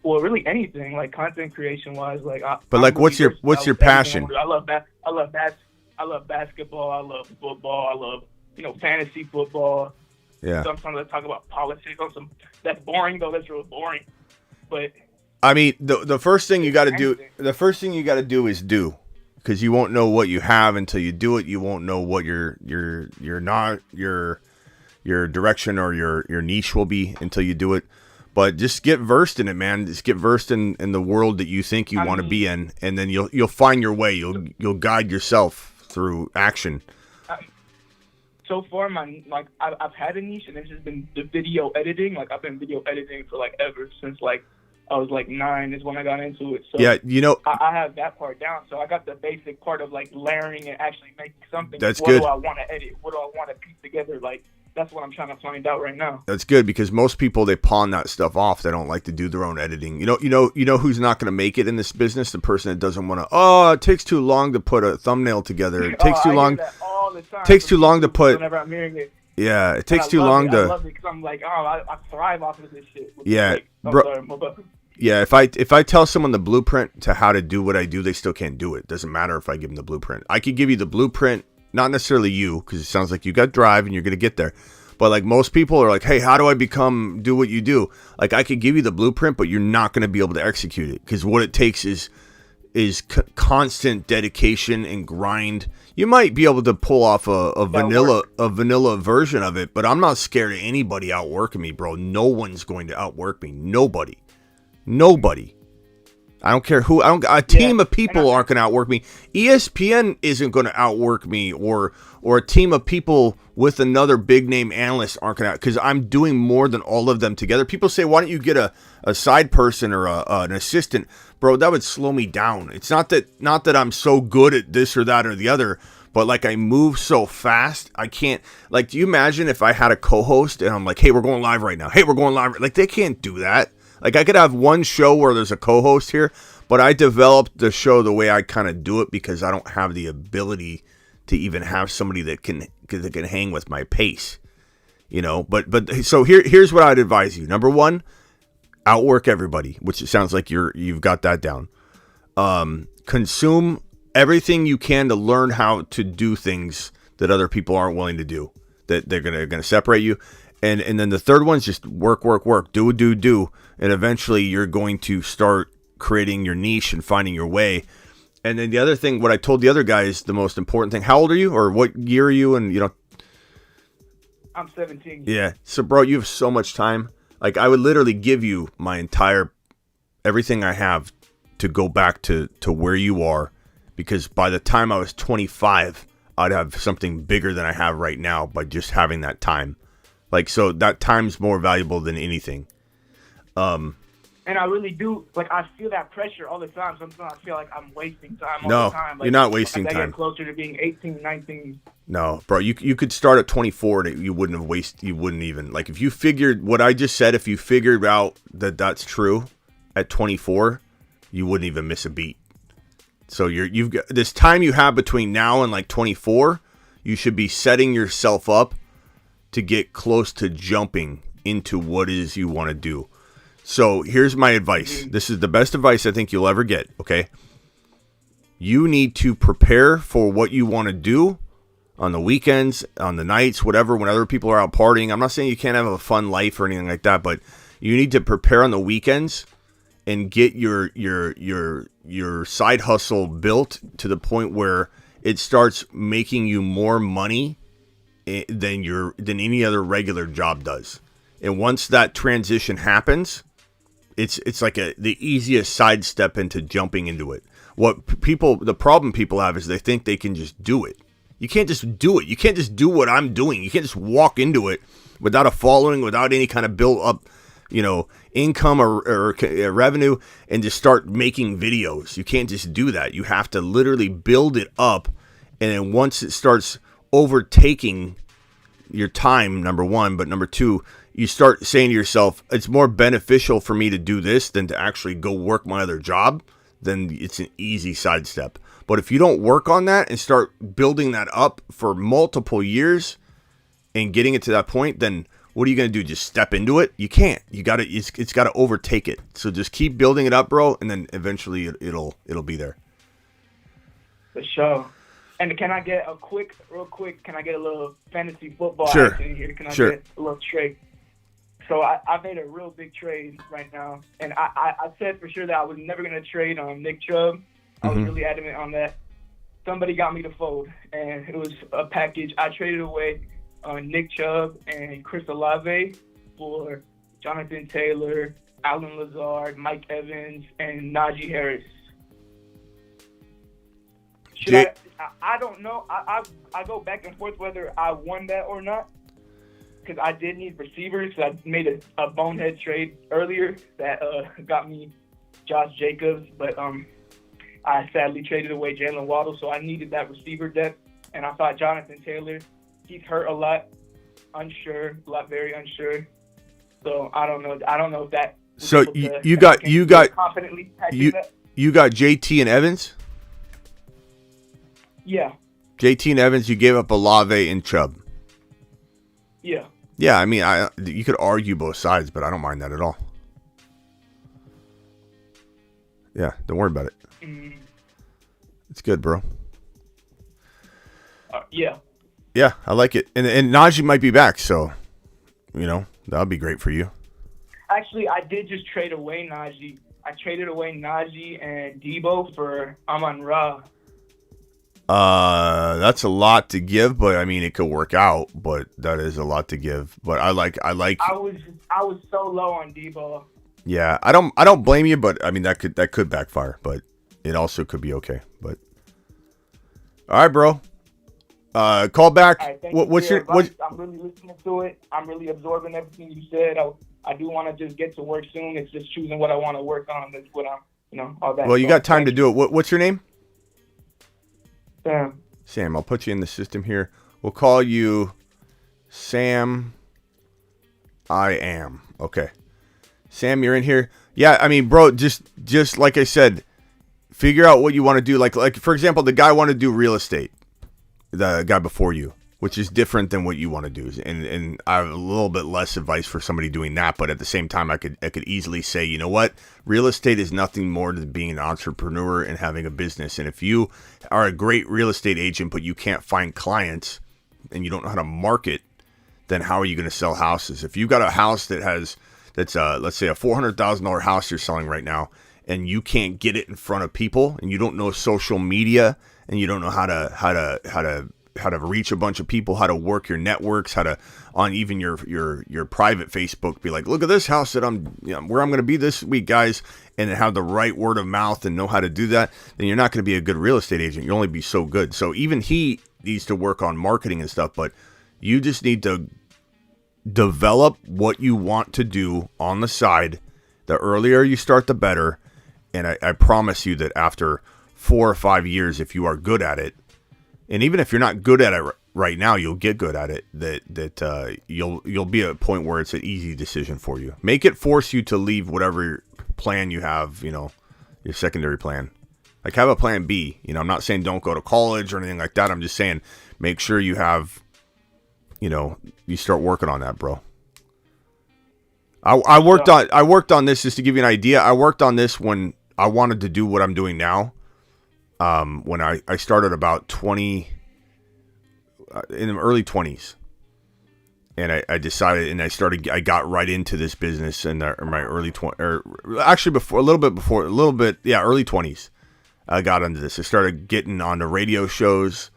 [SPEAKER 9] Well, really anything, like content creation wise, like.
[SPEAKER 1] But like, what's your passion?
[SPEAKER 9] I love basketball. I love football. I love fantasy football.
[SPEAKER 1] Yeah.
[SPEAKER 9] Sometimes I talk about politics on some. That's boring though. That's real boring. But
[SPEAKER 1] I mean, the first thing you got to do. The first thing you got to do is do, because you won't know what you have until you do it. You won't know what your direction or your niche will be until you do it. But just get versed in it, man. Just get versed in the world that you think you want to be in, and then you'll find your way. You'll guide yourself through action.
[SPEAKER 9] So far, I've had a niche, and it's just been the video editing. Like I've been video editing for like ever since like I was like 9 is when I got into it. So
[SPEAKER 1] yeah,
[SPEAKER 9] I have that part down. So I got the basic part of like layering and actually making something.
[SPEAKER 1] That's
[SPEAKER 9] what
[SPEAKER 1] good.
[SPEAKER 9] What do I want to edit? What do I want to piece together? Like. That's what I'm trying to find out right now.
[SPEAKER 1] That's good, because most people, they pawn that stuff off. They don't like to do their own editing. You know who's not going to make it in this business? The person that doesn't want to. Oh, it takes too long to put a thumbnail together. It takes too long.
[SPEAKER 9] All the time.
[SPEAKER 1] Takes too long to put.
[SPEAKER 9] Whenever I'm hearing it.
[SPEAKER 1] Yeah, it takes too long to.
[SPEAKER 9] I love it because I'm like, I thrive off of this shit.
[SPEAKER 1] Yeah,
[SPEAKER 9] bro.
[SPEAKER 1] Yeah, if I tell someone the blueprint to how to do what I do, they still can't do it. Doesn't matter if I give them the blueprint. I could give you the blueprint, not necessarily you, because it sounds like you got drive and you're going to get there. But like most people are like, hey, how do I do what you do? Like I could give you the blueprint, but you're not going to be able to execute it, because what it takes is constant dedication and grind. You might be able to pull off a vanilla version of it, but I'm not scared of anybody outworking me, bro. No one's going to outwork me. Nobody. I don't care who. A team of people aren't going to outwork me. ESPN isn't going to outwork me, or a team of people with another big name analyst aren't going to, because I'm doing more than all of them together. People say, why don't you get a side person or an assistant? Bro, that would slow me down. It's not that I'm so good at this or that or the other, but like I move so fast, I can't. Like, do you imagine if I had a co-host and I'm like, hey, we're going live right now. Hey, we're going live. Like, they can't do that. Like, I could have one show where there's a co-host here, but I developed the show the way I kind of do it because I don't have the ability to even have somebody that can hang with my pace, But so here's what I'd advise you. Number one, outwork everybody, which it sounds like you've got that down. Consume everything you can to learn how to do things that other people aren't willing to do, that they're gonna separate you. And then the third one's just work, do. And eventually you're going to start creating your niche and finding your way. And then the other thing, what I told the other guy is the most important thing. How old are you, or what year are you? And
[SPEAKER 9] I'm 17.
[SPEAKER 1] Yeah. So bro, you have so much time. Like I would literally give you my everything I have to go back to where you are, because by the time I was 25, I'd have something bigger than I have right now by just having that time. Like, so that time's more valuable than anything.
[SPEAKER 9] And I really do, like, I feel that pressure all the time. Sometimes I feel like I'm wasting time all the time.
[SPEAKER 1] No, you're not wasting time.
[SPEAKER 9] I get closer to being 18, 19.
[SPEAKER 1] No, bro, you could start at 24 and you wouldn't even, like, if you figured what I just said, if you figured out that that's true at 24, you wouldn't even miss a beat. So you've got this time you have between now and like 24, you should be setting yourself up to get close to jumping into what it is you want to do. So here's my advice. This is the best advice I think you'll ever get, okay? You need to prepare for what you want to do on the weekends, on the nights, whatever, when other people are out partying. I'm not saying you can't have a fun life or anything like that, but you need to prepare on the weekends and get your side hustle built to the point where it starts making you more money than any other regular job does. And once that transition happens, it's like the easiest sidestep into jumping into it. The problem people have is they think they can just do it. You can't just do it. You can't just do what I'm doing. You can't just walk into it without a following, without any kind of build up, income or revenue, and just start making videos. You can't just do that. You have to literally build it up, and then once it starts overtaking your time, number one, but number two, you start saying to yourself, it's more beneficial for me to do this than to actually go work my other job. then it's an easy sidestep. But if you don't work on that and start building that up for multiple years and getting it to that point, then what are you going to do? Just step into it? You can't. You got to. It's got to overtake it. So just keep building it up, bro, and then eventually it'll be there.
[SPEAKER 11] For sure. And can I get real quick? Can I get a little fantasy football
[SPEAKER 1] Sure.
[SPEAKER 11] action here? Can I
[SPEAKER 1] Sure.
[SPEAKER 11] get a little trade? So I made a real big trade right now, and I said for sure that I was never going to trade on Nick Chubb. I was really adamant on that. Somebody got me to fold, and it was a package. I traded away Nick Chubb and Chris Olave for Jonathan Taylor, Alan Lazard, Mike Evans, and Najee Harris. I don't know. I go back and forth whether I won that or not, because I did need receivers. I made a bonehead trade earlier that got me Josh Jacobs, but I sadly traded away Jalen Waddle, so I needed that receiver depth. And I thought Jonathan Taylor, he's hurt a lot, very unsure. So I don't know. I don't know if that.
[SPEAKER 1] So you got
[SPEAKER 11] confidently
[SPEAKER 1] you got JT and Evans.
[SPEAKER 11] Yeah.
[SPEAKER 1] JT and Evans. You gave up Olave and Chubb.
[SPEAKER 11] Yeah.
[SPEAKER 1] Yeah, I mean, you could argue both sides, but I don't mind that at all. Yeah, don't worry about it. It's good, bro.
[SPEAKER 11] Yeah.
[SPEAKER 1] Yeah, I like it. And Najee might be back, so, that'll be great for you.
[SPEAKER 11] Actually, I did just trade away Najee. I traded away Najee and Debo for Amon-Ra.
[SPEAKER 1] That's a lot to give, but I mean, it could work out, but that is a lot to give. But I like.
[SPEAKER 11] I was so low on Debo.
[SPEAKER 1] Yeah, I don't blame you, but I mean, that could backfire, but it also could be okay. But all right, bro. Call back.
[SPEAKER 11] All right,
[SPEAKER 1] What's your?
[SPEAKER 11] I'm really listening to it. I'm really absorbing everything you said. I do want to just get to work soon. It's just choosing what I want to work on. That's what I'm, all that.
[SPEAKER 1] Well, you got time to do it. What's your name?
[SPEAKER 11] Sam.
[SPEAKER 1] I'll put you in the system here. We'll call you Sam. I am. Okay. Sam, you're in here. Yeah, I mean, bro, just like I said, figure out what you want to do. Like for example, the guy wanted to do real estate. The guy before you, which is different than what you want to do. And I have a little bit less advice for somebody doing that, but at the same time, I could easily say, you know what? Real estate is nothing more than being an entrepreneur and having a business. And if you are a great real estate agent, but you can't find clients and you don't know how to market, then how are you going to sell houses? If you got a house that's let's say a $400,000 house you're selling right now, and you can't get it in front of people, and you don't know social media, and you don't know how to reach a bunch of people, how to work your networks, how to on even your private Facebook be like, look at this house that where I'm going to be this week, guys, and have the right word of mouth and know how to do that, then you're not going to be a good real estate agent. You'll only be so good. So even he needs to work on marketing and stuff, but you just need to develop what you want to do on the side. The earlier you start, the better. And I promise you that after 4 or 5 years, if you are good at it, and even if you're not good at it right now, you'll get good at it. That you'll be at a point where it's an easy decision for you. Make it force you to leave whatever plan you have, your secondary plan. Like have a plan B. I'm not saying don't go to college or anything like that. I'm just saying make sure you have, you start working on that, bro. I worked on this just to give you an idea. I worked on this when I wanted to do what I'm doing now. When I started about 20, in the early 20s, and I decided, and I got right into this business in my early 20s, or actually early 20s. I got into this. I started getting onto radio shows,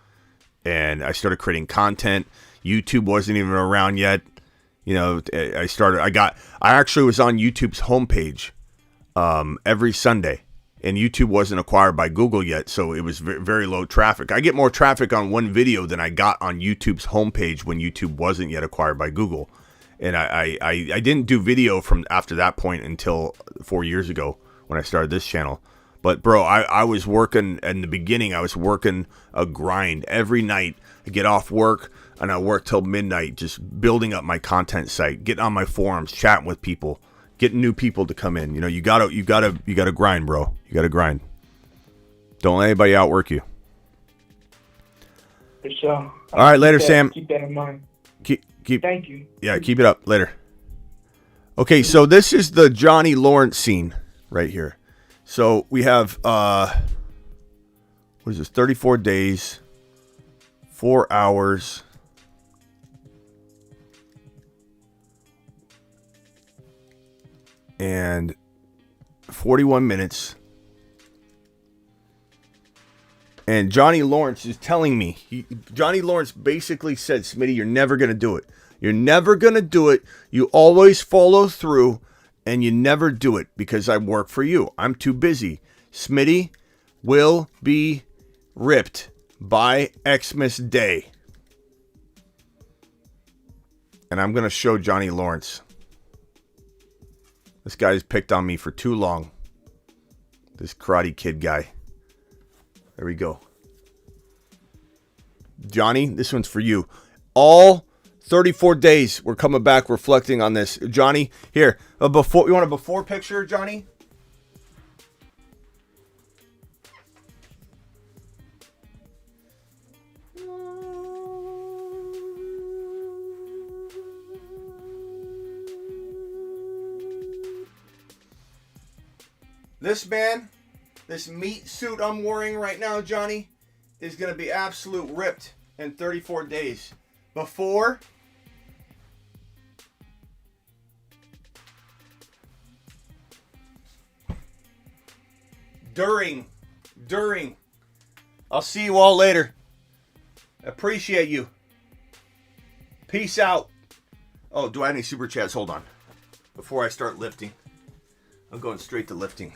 [SPEAKER 1] and I started creating content. YouTube wasn't even around yet. I actually was on YouTube's homepage every Sunday, and YouTube wasn't acquired by Google yet, so it was very low traffic. I get more traffic on one video than I got on YouTube's homepage when YouTube wasn't yet acquired by Google. And I didn't do video from after that point until 4 years ago when I started this channel. But bro, I was working in the beginning. I was working a grind every night. I get off work and I work till midnight, just building up my content site, getting on my forums, chatting with people, getting new people to come in. You gotta grind, bro. You gotta grind. Don't let anybody outwork you.
[SPEAKER 11] For sure.
[SPEAKER 1] All right, later, Sam.
[SPEAKER 11] Keep that in mind.
[SPEAKER 1] Keep.
[SPEAKER 11] Thank you.
[SPEAKER 1] Yeah, keep it up. Later. Okay, so this is the Johnny Lawrence scene right here. So we have, what is this, 34 days, 4 hours, and 41 minutes. And Johnny Lawrence is telling me, Johnny Lawrence basically said, Smitty, you're never going to do it. You're never going to do it. You always follow through, and you never do it because I work for you. I'm too busy. Smitty will be ripped by Xmas Day. And I'm going to show Johnny Lawrence. This guy's picked on me for too long. This Karate Kid guy. There we go. Johnny, this one's for you. All 34 days we're coming back reflecting on this. Johnny, here. You want a before picture, Johnny? This man, this meat suit I'm wearing right now, Johnny, is going to be absolute ripped in 34 days. Before, during. I'll see you all later. Appreciate you. Peace out. Oh, do I have any super chats? Hold on. Before I start lifting. I'm going straight to lifting.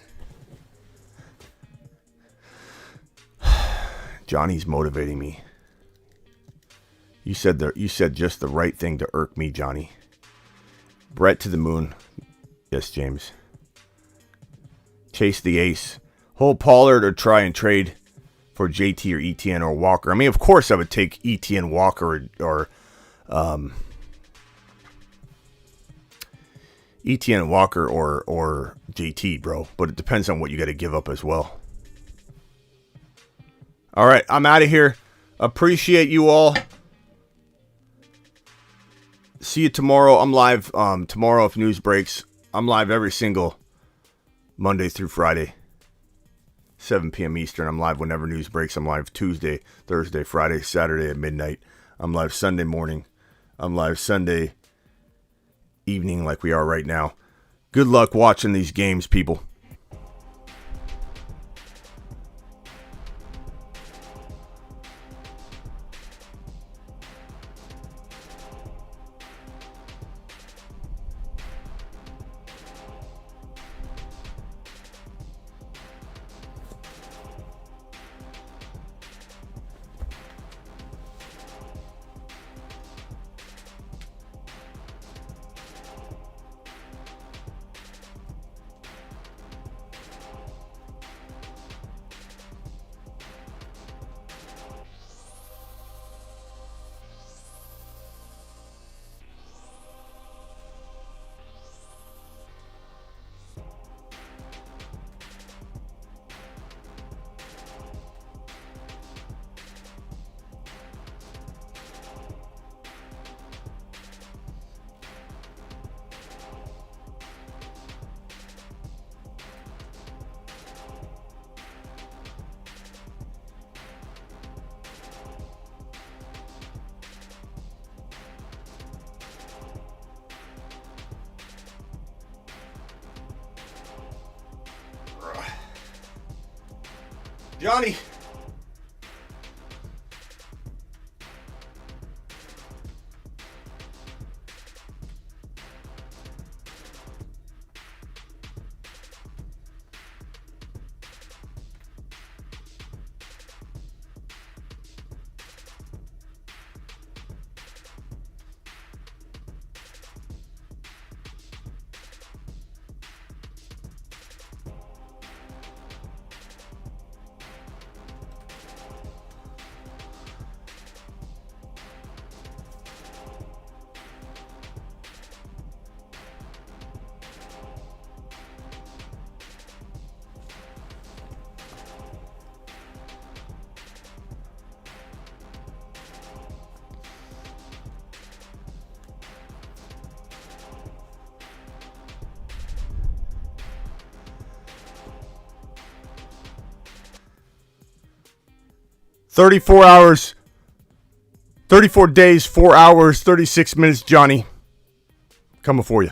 [SPEAKER 1] Johnny's motivating me. You said just the right thing to irk me, Johnny. Brett to the moon. Yes, James. Chase the ace. Hold Pollard or try and trade for JT or ETN or Walker. I mean, of course I would take ETN, Walker, or ETN, Walker, or JT, bro. But it depends on what you got to give up as well. All right, I'm out of here. Appreciate you all. See you tomorrow. I'm live tomorrow if news breaks. I'm live every single Monday through Friday, 7 p.m. Eastern. I'm live whenever news breaks. I'm live Tuesday, Thursday, Friday, Saturday at midnight. I'm live Sunday morning. I'm live Sunday evening like we are right now. Good luck watching these games, people. Johnny. 34 hours, 34 days, 4 hours, 36 minutes, Johnny. Coming for you.